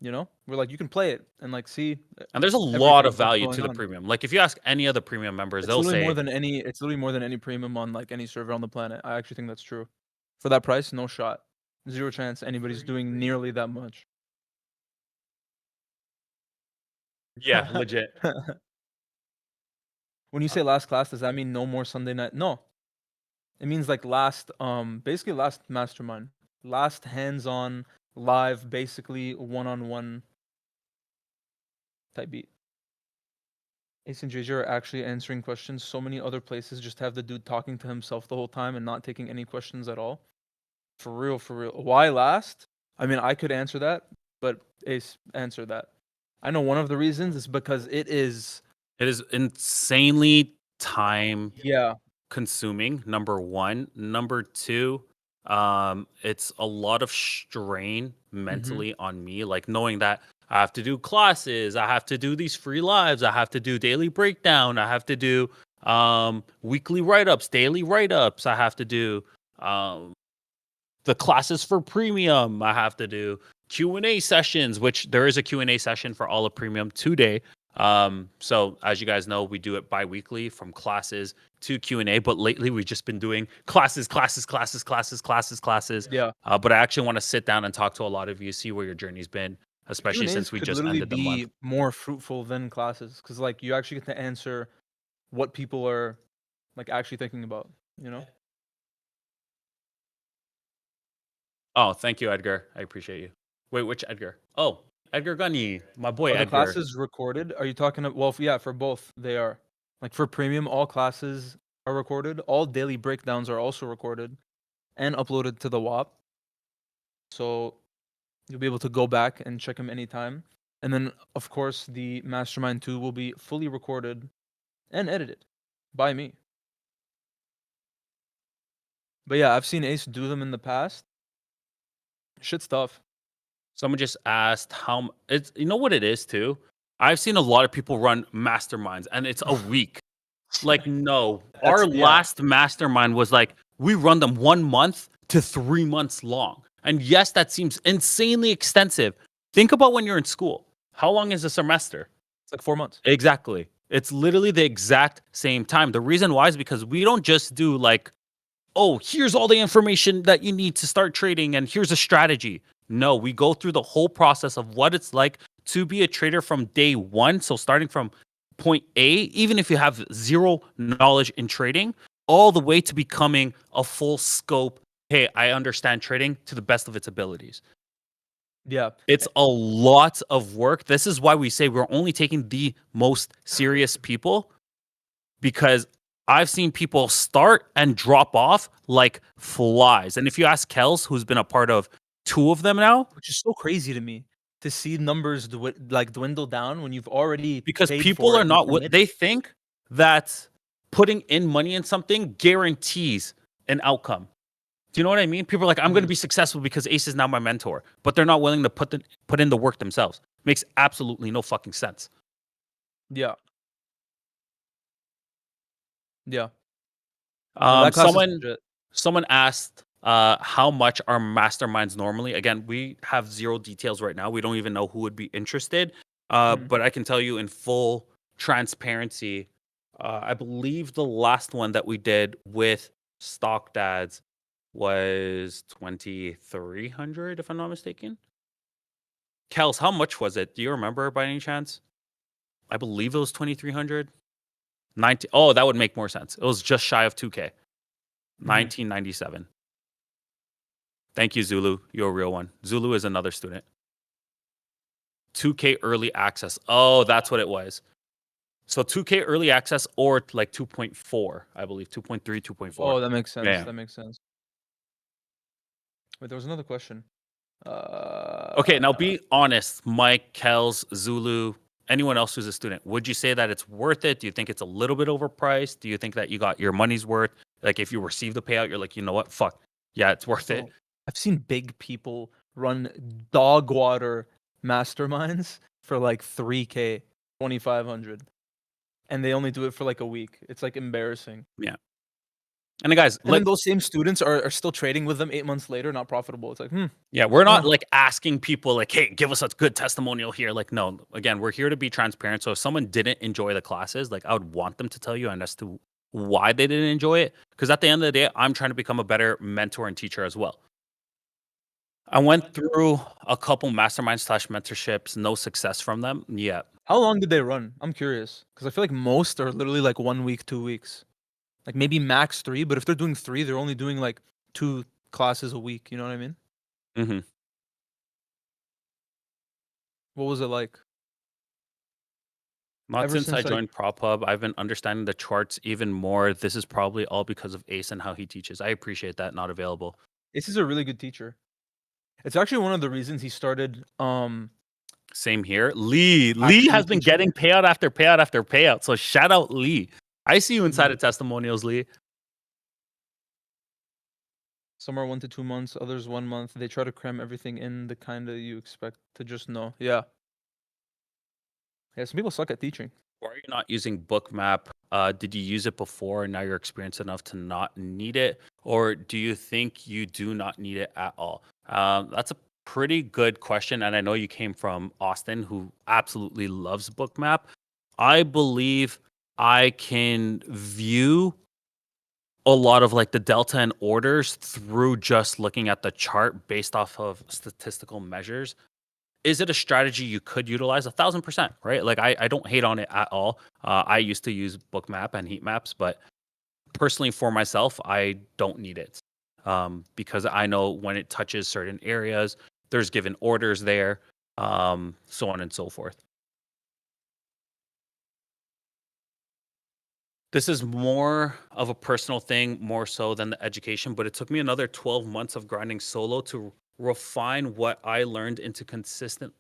You know, where like you can play it and like see And there's a everything lot of that's value going to the on. premium. Like if you ask any of the premium members, It's they'll literally say more than any. It's literally more than any premium on like any server on the planet. I actually think that's true. For that price, no shot, zero chance anybody's doing nearly that much. yeah, legit. When you say last class, does that mean no more Sunday night? No, it means like last, basically last mastermind, last hands-on, live, basically one-on-one type beat. Ace and JJ are actually answering questions. So many other places just have the dude talking to himself the whole time and not taking any questions at all. For real, for real. Why last? I mean, I could answer that, but Ace, answer that. I know one of the reasons is because it is. It is insanely time Yeah. consuming, number one. Number two, it's a lot of strain mentally on me, like knowing that I have to do classes, I have to do these free lives, I have to do daily breakdown, I have to do weekly write-ups, daily write-ups, I have to do the classes for premium, I have to do Q&A sessions, which there is a Q&A session for all of premium today. So as you guys know, we do it bi-weekly from classes to Q&A, but lately we've just been doing classes. Yeah. But I actually want to sit down and talk to a lot of you, see where your journey's been, especially Q&As since we could just literally ended the be month. more fruitful than classes because like you actually get to answer what people are like actually thinking about, you know? Oh, thank you, Edgar. I appreciate you. Wait, which Edgar? Oh, Edgar Gunny, my boy Are the Edgar. classes recorded? Are you talking about, well, yeah, for both they are. Like for premium, all classes are recorded. All daily breakdowns are also recorded and uploaded to the WAP. So you'll be able to go back and check them anytime. And then, of course, the Mastermind 2 will be fully recorded and edited by me. But yeah, I've seen Ace do them in the past. Shit's tough. Someone just asked it's, you know what it is too? I've seen a lot of people run masterminds and it's a week. Like, no, our yeah. last mastermind was like, we run them 1 month to 3 months long. And yes, that seems insanely extensive. Think about when you're in school. How long is a semester? It's like 4 months. Exactly. It's literally the exact same time. The reason why is because we don't just do like, oh, here's all the information that you need to start trading and here's a strategy. No, we go through the whole process of what it's like to be a trader from day one. So starting from point A, even if you have zero knowledge in trading, all the way to becoming a full scope, hey, I understand trading to the best of its abilities. Yeah. It's a lot of work. This is why we say we're only taking the most serious people, because I've seen people start and drop off like flies. And if you ask Kels, who's been a part of 2 of them now, Which is so crazy to me to see numbers dwindle down when you've already because paid people for it are and not what committed. they think that putting in money in something guarantees an outcome. Do you know what I mean? People are like, I'm going to be successful because Ace is now my mentor, but they're not willing to put in the work themselves. Makes absolutely no fucking sense. Yeah. Yeah. That class is legit. Someone asked how much are masterminds normally. Again, we have zero details right now. We don't even know who would be interested. But I can tell you in full transparency, I believe the last one that we did with Stock Dads was 2,300, if I'm not mistaken. Kels, how much was it? Do you remember by any chance? I believe it was 2,300. 19. Oh, that would make more sense. It was just shy of 2K. 1997. Thank you, Zulu. You're a real one. Zulu is another student. 2K early access. Oh, that's what it was. So 2K early access or like 2.4, I believe. 2.3, 2.4. Oh, that makes sense. Yeah. That makes sense. Wait, there was another question. Okay, now be honest, Mike, Kels, Zulu, anyone else who's a student. Would you say that it's worth it? Do you think it's a little bit overpriced? Do you think that you got your money's worth? Like if you receive the payout, you're like, you know what, fuck, yeah, it's worth it. Bro, I've seen big people run dog water masterminds for like 3K, 2,500, and they only do it for like a week. It's like embarrassing. And then guys, And like, then those same students are still trading with them 8 months later, not profitable. It's like, yeah, we're not Oh. like asking people like, hey, give us a good testimonial here. Like, no, again, we're here to be transparent. So if someone didn't enjoy the classes, like I would want them to tell you and as to why they didn't enjoy it. Because at the end of the day, I'm trying to become a better mentor and teacher as well. I went through a couple masterminds / mentorships, no success from them. Yeah. how long did they run? I'm curious because I feel like most are literally like 1 week, 2 weeks, like maybe max 3. But if they're doing 3, they're only doing like 2 classes a week. You know what I mean? Mm-hmm. What was it like? Not Ever since I since, like- joined Prophub, I've been understanding the charts even more. This is probably all because of Ace and how he teaches. I appreciate that. Not available. Ace is a really good teacher. It's actually one of the reasons he started. Same here. Lee Actually has been teaching. getting payout after payout after payout. So shout out Lee. I see you inside of testimonials, Lee. Some are 1 to 2 months, others 1 month. They try to cram everything in the kind of you expect to just know. Yeah. Yeah, some people suck at teaching. Why are you not using Bookmap? Did you use it before and now you're experienced enough to not need it? Or do you think you do not need it at all? That's a pretty good question. And I know you came from Austin, who absolutely loves Bookmap. I believe I can view a lot of like the delta and orders through just looking at the chart based off of statistical measures. Is it a strategy you could utilize? 1,000%, right? Like I don't hate on it at all. I used to use Bookmap and heat maps, but personally for myself, I don't need it because I know when it touches certain areas, there's given orders there, so on and so forth. This is more of a personal thing, more so than the education, but it took me another 12 months of grinding solo to refine what I learned into consistently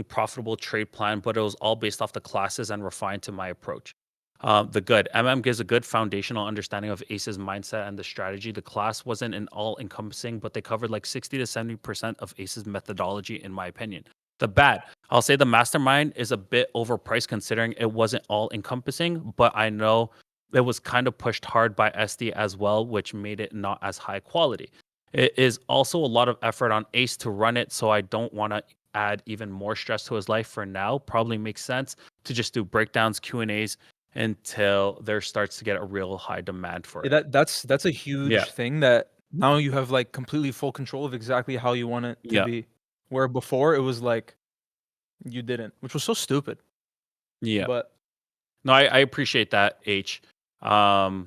profitable trade plan, but it was all based off the classes and refined to my approach. The good gives a good foundational understanding of Ace's mindset and the strategy. The class wasn't an all encompassing, but they covered like 60 to 70% of Ace's methodology, in my opinion. The bad, I'll say the mastermind is a bit overpriced considering it wasn't all encompassing, but I know it was kind of pushed hard by SD as well, which made it not as high quality. It is also a lot of effort on Ace to run it, so I don't want to add even more stress to his life for now. Probably makes sense to just do breakdowns, Q&As until there starts to get a real high demand for it. That's a huge thing that now you have like completely full control of exactly how you want it to be. Where before it was like you didn't, which was so stupid. Yeah. But no, I appreciate that, H. Yeah.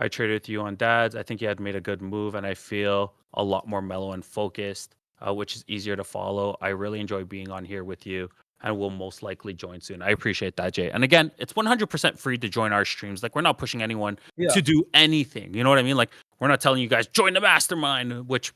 I traded with you on dads. I think you had made a good move, and I feel a lot more mellow and focused, which is easier to follow. I really enjoy being on here with you, and will most likely join soon. I appreciate that, Jay. And again, it's 100% free to join our streams. Like, we're not pushing anyone to do anything. You know what I mean? Like, we're not telling you guys join the mastermind, which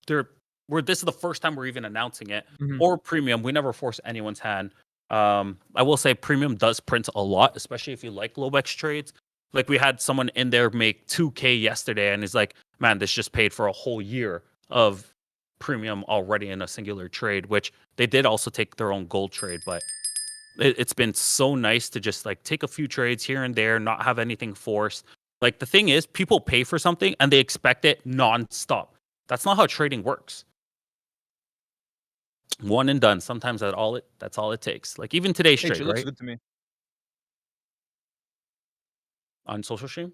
this is the first time we're even announcing it, or premium. We never force anyone's hand. I will say premium does print a lot, especially if you like Lobex trades. Like, we had someone in there make 2K yesterday, and he's like, man, this just paid for a whole year of premium already in a singular trade, which they did also take their own gold trade. But it's been so nice to just like take a few trades here and there, not have anything forced. Like, the thing is, people pay for something and they expect it nonstop. That's not how trading works. One and done. Sometimes that's all it takes. Like, even today's trade, it looks right? good to me. On social stream?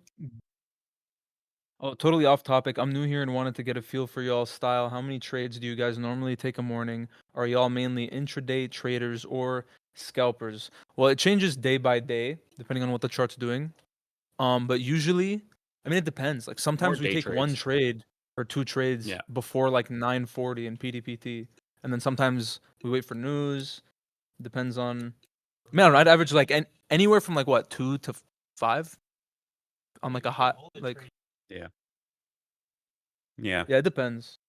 Oh, totally off topic. I'm new here and wanted to get a feel for y'all's style. How many trades do you guys normally take a morning? Are y'all mainly intraday traders or scalpers? Well, it changes day by day depending on what the chart's doing. But usually, I mean, it depends. Like, sometimes we day take one trades. trade or 2 trades before like 9:40 in PDPT, and then sometimes we wait for news. Depends on. I mean, I don't know, I'd average like anywhere from like what 2 to 5 on like a hot like. Yeah. Yeah, it depends.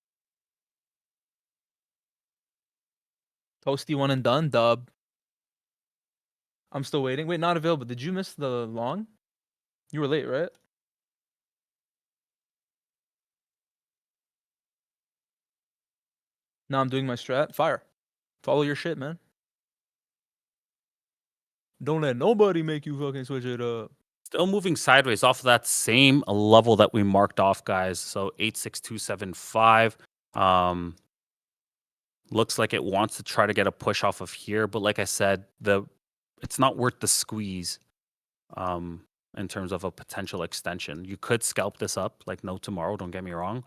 Toasty one and done, dub. I'm still waiting. Wait, not available. Did you miss the long? You were late, right? Now I'm doing my strat. Fire. Follow your shit, man. Don't let nobody make you fucking switch it up. Still moving sideways off of that same level that we marked off, guys. So 86275. Looks like it wants to try to get a push off of here, but like I said, it's not worth the squeeze in terms of a potential extension. You could scalp this up like no tomorrow, don't get me wrong.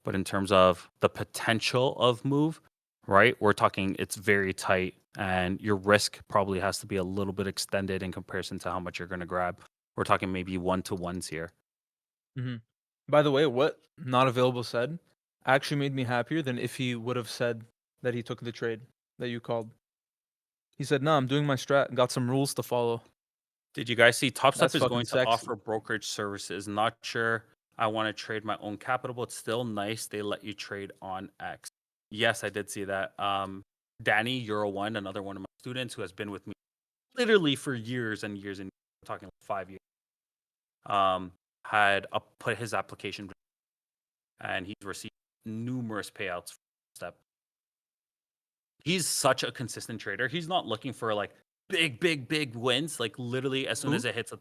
But in terms of the potential of move, right, we're talking it's very tight and your risk probably has to be a little bit extended in comparison to how much you're going to grab. We're talking maybe 1-to-1s here. Mm-hmm. By the way, what not available said actually made me happier than if he would have said that he took the trade that you called. He said, "No, I'm doing my strat. Got some rules to follow." Did you guys see Top Step That's is fucking going to sexy. offer brokerage services? Not sure I want to trade my own capital, but it's still nice they let you trade on X. Yes, I did see that. Danny, Euro One, another one of my students who has been with me literally for years and years and years, we're talking like 5 years, had put his application and he's received numerous payouts from Step. He's such a consistent trader. He's not looking for like big wins. Like literally, as soon Who? as it hits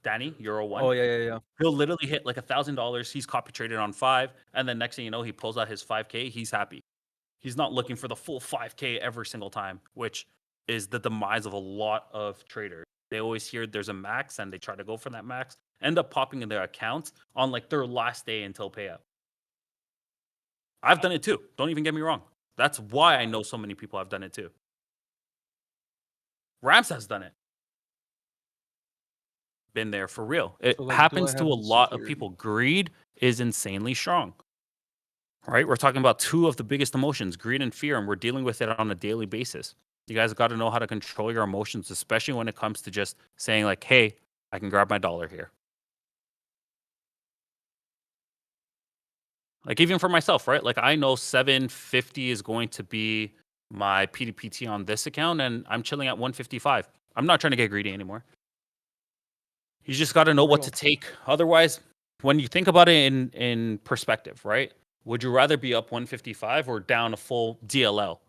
Danny, Euro One, Oh yeah. he'll literally hit like $1,000. He's copy traded on 5, and then next thing you know, he pulls out his 5K. He's happy. He's not looking for the full 5K every single time, which is the demise of a lot of traders. They always hear there's a max, and they try to go for that max, end up popping in their accounts on like their last day until payout. I've done it too. Don't even get me wrong. That's why I know so many people have done it too. Rams has done it. Been there for real. It So, like, do I happens to have a the lot of security? people. Greed is insanely strong. Right? We're talking about two of the biggest emotions, greed and fear, and we're dealing with it on a daily basis. You guys got to know how to control your emotions, especially when it comes to just saying like, "Hey, I can grab my dollar here." Like even for myself, right? Like I know 750 is going to be my PDPT on this account, and I'm chilling at 155. I'm not trying to get greedy anymore. You just got to know For what to real. take. Otherwise, when you think about it in perspective, right? Would you rather be up 155 or down a full DLL?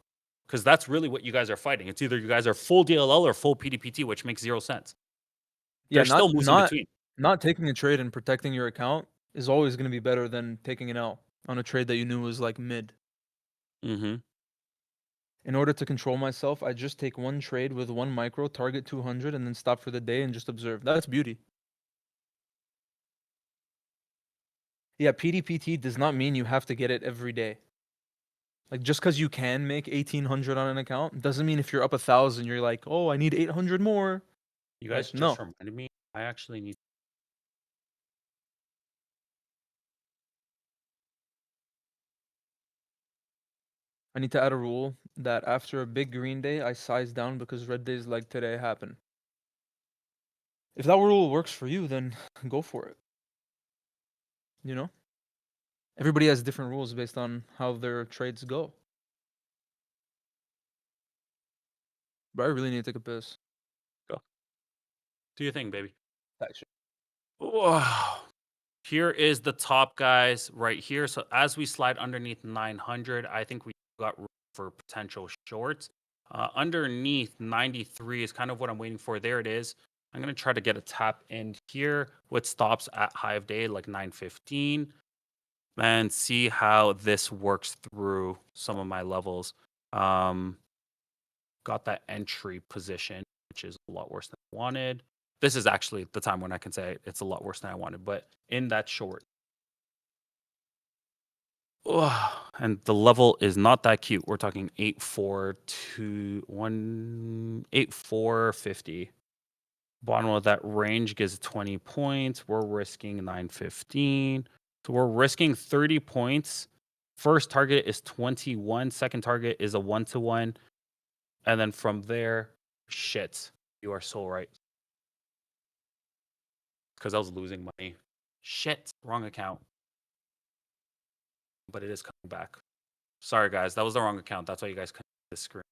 Because that's really what you guys are fighting. It's either you guys are full DLL or full PDPT, which makes 0 sense. Yeah, There's still moves in between. not taking a trade and protecting your account is always going to be better than taking an L on a trade that you knew was like mid. Mm-hmm. In order to control myself, I just take one trade with one micro, target 200, and then stop for the day and just observe. That's beauty. Yeah, PDPT does not mean you have to get it every day. Like just because you can make 1800 on an account doesn't mean if you're up 1,000, you're like, oh, I need 800 more. You guys Like, just no. reminded me. I actually need. I need to add a rule that after a big green day, I size down because red days like today happen. If that rule works for you, then go for it. You know? Everybody has different rules based on how their trades go. But I really need to take a piss. Go. Do your thing, baby. Actually. Wow. Here is the top, guys, right here. So as we slide underneath 900, I think we got room for potential shorts. Underneath 93 is kind of what I'm waiting for. There it is. I'm going to try to get a tap in here with stops at high of day, like 915, and see how this works through some of my levels. Got that entry position, which is a lot worse than I wanted. This is actually the time when I can say it's a lot worse than I wanted, but in that short. And the level is not that cute. We're talking 8450. Bottom of that range gives 20 points. We're risking 915. So we're risking 30 points. First target is 21. Second target is a 1-to-1. And then from there, shit. You are so right. Because I was losing money. Shit. Wrong account. But it is coming back. Sorry, guys. That was the wrong account. That's why you guys couldn't see the screen.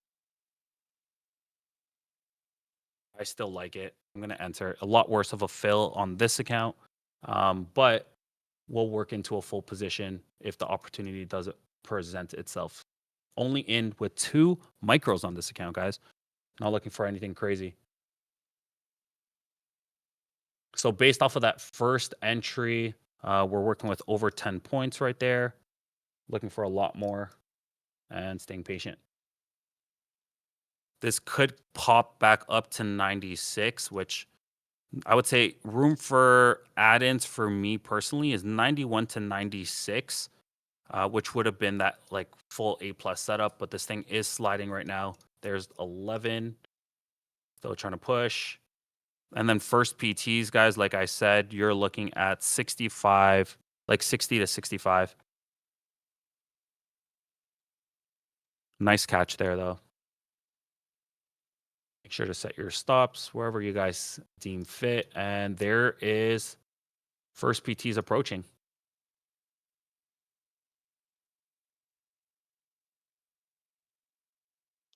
I still like it. I'm going to enter. A lot worse of a fill on this account, but we'll work into a full position if the opportunity does present itself. Only in with 2 micros on this account, guys. Not looking for anything crazy. So based off of that first entry, we're working with over 10 points right there. Looking for a lot more and staying patient. This could pop back up to 96, which I would say room for add-ins for me personally is 91 to 96, which would have been that like full A+ setup. But this thing is sliding right now. There's 11. Still trying to push. And then first PTs, guys, like I said, you're looking at 65, like 60 to 65. Nice catch there, though. Make sure to set your stops wherever you guys deem fit. And there is first PTs approaching.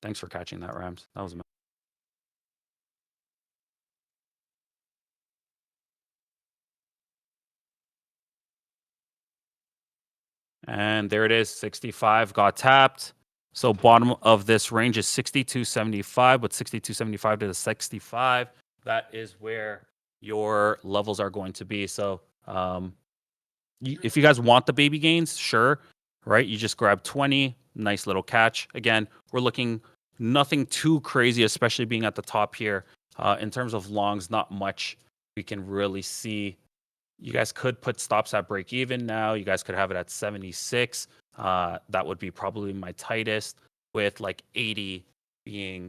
Thanks for catching that, Rams. That was amazing. And there it is, 65 got tapped. So bottom of this range is 62.75, with 62.75 to the 65. That is where your levels are going to be. So if you guys want the baby gains, sure, right? You just grab 20, nice little catch. Again, we're looking nothing too crazy, especially being at the top here. In terms of longs, not much we can really see. You guys could put stops at break even now. You guys could have it at 76. That would be probably my tightest, with like 80 being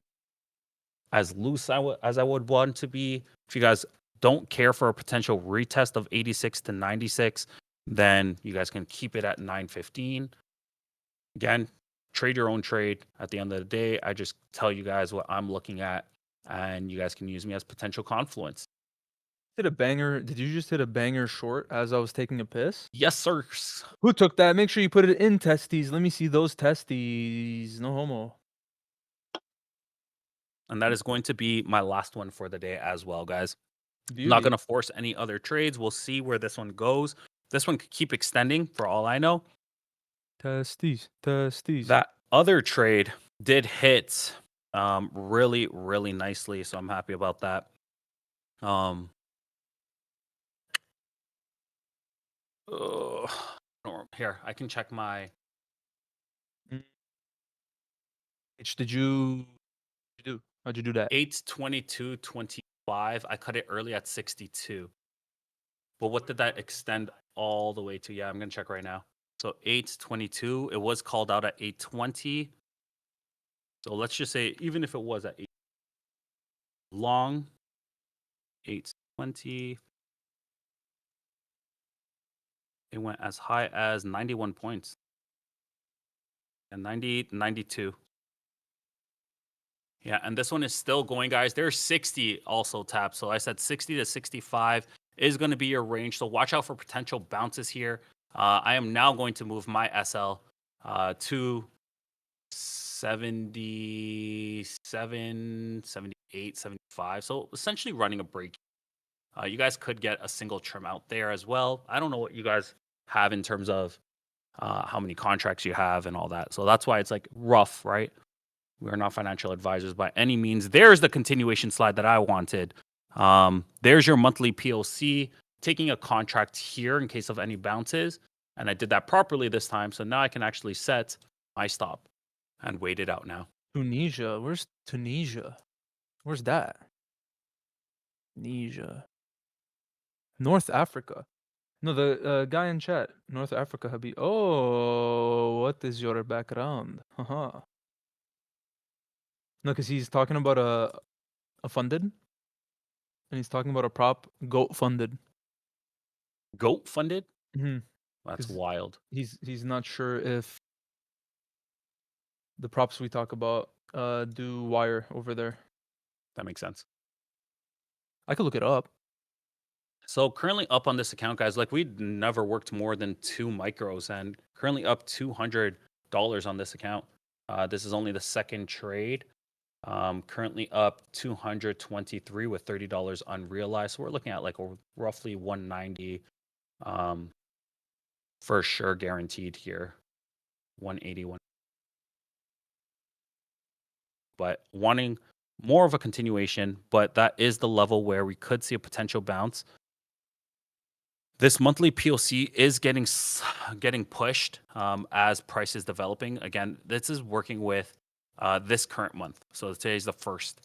as loose as I would want to be. If you guys don't care for a potential retest of 86 to 96, then you guys can keep it at 915. Again, trade your own trade. At the end of the day, I just tell you guys what I'm looking at, and you guys can use me as potential confluence. Hit a banger. Did you just hit a banger short as I was taking a piss? Yes, sir. Who took that? Make sure you put it in testes. Let me see those testes. No homo. And that is going to be my last one for the day as well, guys. Beauty. Not going to force any other trades. We'll see where this one goes. This one could keep extending for all I know. Testes. Testes. That other trade did hit really, really nicely. So I'm happy about that. Here, I can check my. Did you do? How'd you do that? 822.25. I cut it early at 62. But what did that extend all the way to? Yeah, I'm gonna check right now. So 822. It was called out at 820. So let's just say, even if it was at 8 long, 820. It went as high as 91 points. And 92. Yeah, and this one is still going, guys. There's 60 also tapped. So I said 60 to 65 is going to be your range. So watch out for potential bounces here. I am now going to move my SL to 77, 78, 75. So essentially running a break. You guys could get a single trim out there as well. I don't know what you guys have in terms of how many contracts you have and all that. So that's why it's like rough, right? We are not financial advisors by any means. There's the continuation slide that I wanted. There's your monthly POC, taking a contract here in case of any bounces. And I did that properly this time. So now I can actually set my stop and wait it out now. Tunisia. Where's Tunisia? Where's that? Tunisia. North Africa. No, the guy in chat. North Africa, Habib. Oh, what is your background? Haha. No, because he's talking about a funded, and he's talking about a prop goat funded. Goat funded? Mm-hmm. That's 'Cause wild. He's not sure if the props we talk about do wire over there. That makes sense. I could look it up. So currently up on this account, guys, like we'd never worked more than 2 micros, and currently up $200 on this account. This is only the second trade. Currently up 223 with $30 unrealized. So we're looking at like roughly 190 for sure guaranteed here. 181. But wanting more of a continuation, but that is the level where we could see a potential bounce. This monthly POC is getting pushed as price is developing. Again, this is working with this current month. So today's the first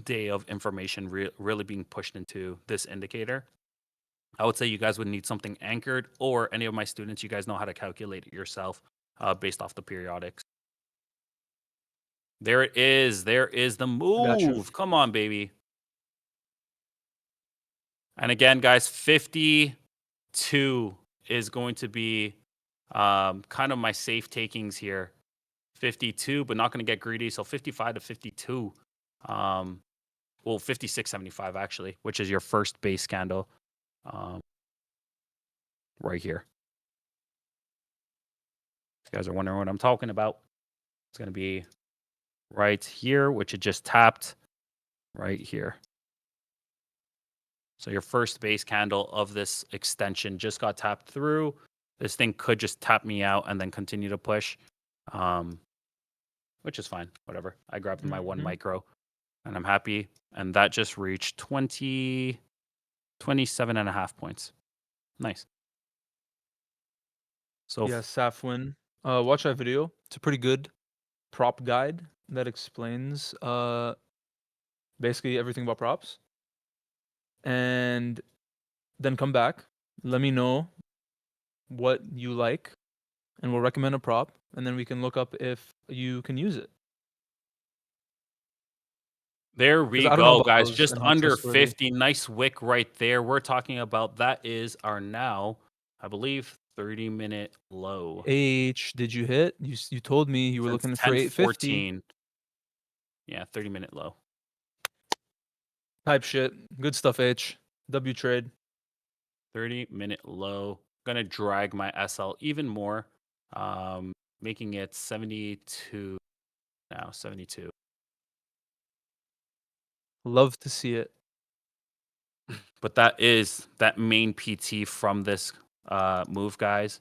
day of information really being pushed into this indicator. I would say you guys would need something anchored, or any of my students, you guys know how to calculate it yourself based off the periodics. There it is. There is the Gotcha. move. Come on, baby. And again, guys, 52 is going to be kind of my safe takings here. 52, but not going to get greedy. So 55 to 52. Well, 56.75 actually, which is your first base candle right here. If you guys are wondering what I'm talking about, it's going to be right here, which it just tapped right here. So your first base candle of this extension just got tapped through. This thing could just tap me out and then continue to push, which is fine. Whatever. I grabbed my 1 micro and I'm happy. And that just reached 27.5 points. Nice. So Yeah, Safwin. Watch that video. It's a pretty good prop guide that explains basically everything about props. And then come back. Let me know what you like, and we'll recommend a prop, and then we can look up if you can use it. there we 'Cause I don't know go, about guys. those Just and how under trustworthy. 50. Nice wick right there. We're talking about that is our now, I believe, 30-minute low. H, did you hit? You told me you were Since looking for 850 10:14. Yeah, 30-minute low. type shit. Good stuff, H. W trade. 30-minute low. Gonna drag my SL even more, making it 72 now. 72. Love to see it. But that is that main PT from this move, guys.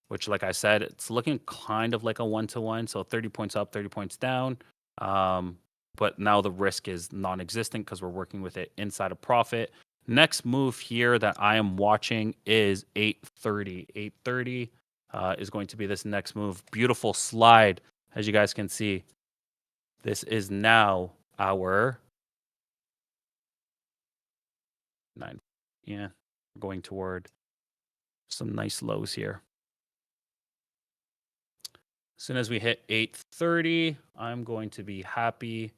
Which, like I said, it's looking kind of like a 1-to-1. So 30 points up, 30 points down. But now the risk is non-existent because we're working with it inside of profit. Next move here that I am watching is 830. 830 is going to be this next move. Beautiful slide, as you guys can see. This is now our 9. Yeah, we're going toward some nice lows here. As soon as we hit 830, I'm going to be happy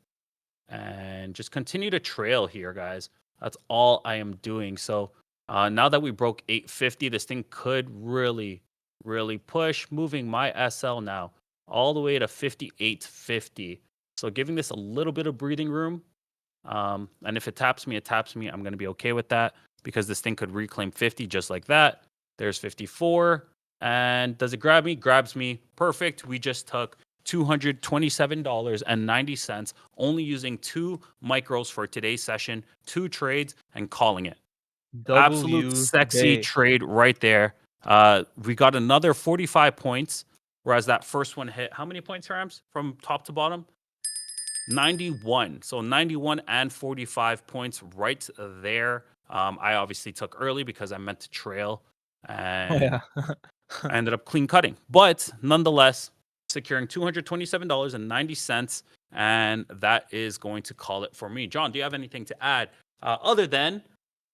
and just continue to trail here, guys. That's all I am doing. So now that we broke 850, this thing could really, really push, moving my SL now all the way to 5850. So giving this a little bit of breathing room. And if it taps me, it taps me. I'm going to be okay with that because this thing could reclaim 50 just like that. There's 54. And does it grab me? Grabs me. Perfect. We just took $227.90, only using 2 micros for today's session, 2 trades, and calling it. Absolute sexy day. trade right there. We got another 45 points, whereas that first one hit, how many points, Rams, from top to bottom? 91. So 91 and 45 points right there. I obviously took early because I meant to trail, and Yeah. I ended up clean cutting. But nonetheless, securing $227.90, and that is going to call it for me. John, do you have anything to add other than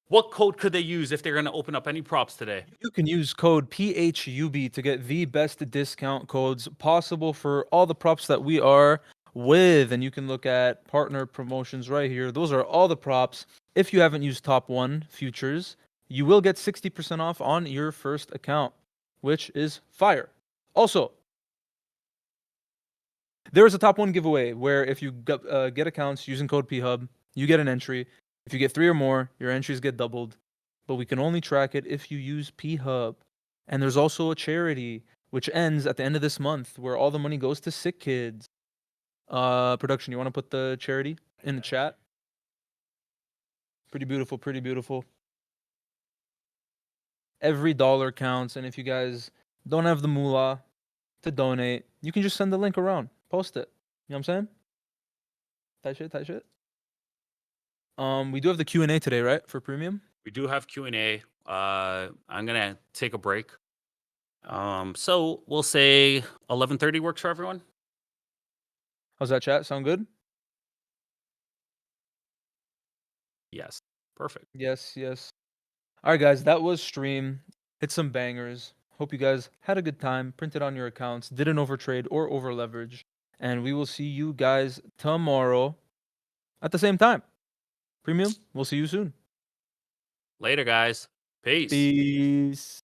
what code could they use if they're going to open up any props today? You can use code PHUB to get the best discount codes possible for all the props that we are with. And you can look at partner promotions right here. Those are all the props. If you haven't used Top 1 futures, you will get 60% off on your first account, which is fire. Also, there is a Top 1 giveaway where if you get accounts using code PHUB, you get an entry. If you get 3 or more, your entries get doubled. But we can only track it if you use PHUB. And there's also a charity which ends at the end of this month where all the money goes to sick kids. Production, you want to put the charity in the chat? Pretty beautiful, pretty beautiful. Every dollar counts, and if you guys don't have the moolah to donate, you can just send the link around. Post it. You know what I'm saying? Tight shit, tight shit. We do have the Q&A today, right? For premium? We do have Q&A. I'm gonna take a break. So we'll say 11:30 works for everyone. How's that, chat? Sound good? Yes, perfect. Yes, yes. All right, guys, that was stream. Hit some bangers. Hope you guys had a good time, printed on your accounts, didn't overtrade or over leverage. And we will see you guys tomorrow at the same time. Premium, we'll see you soon. Later, guys. Peace. Peace.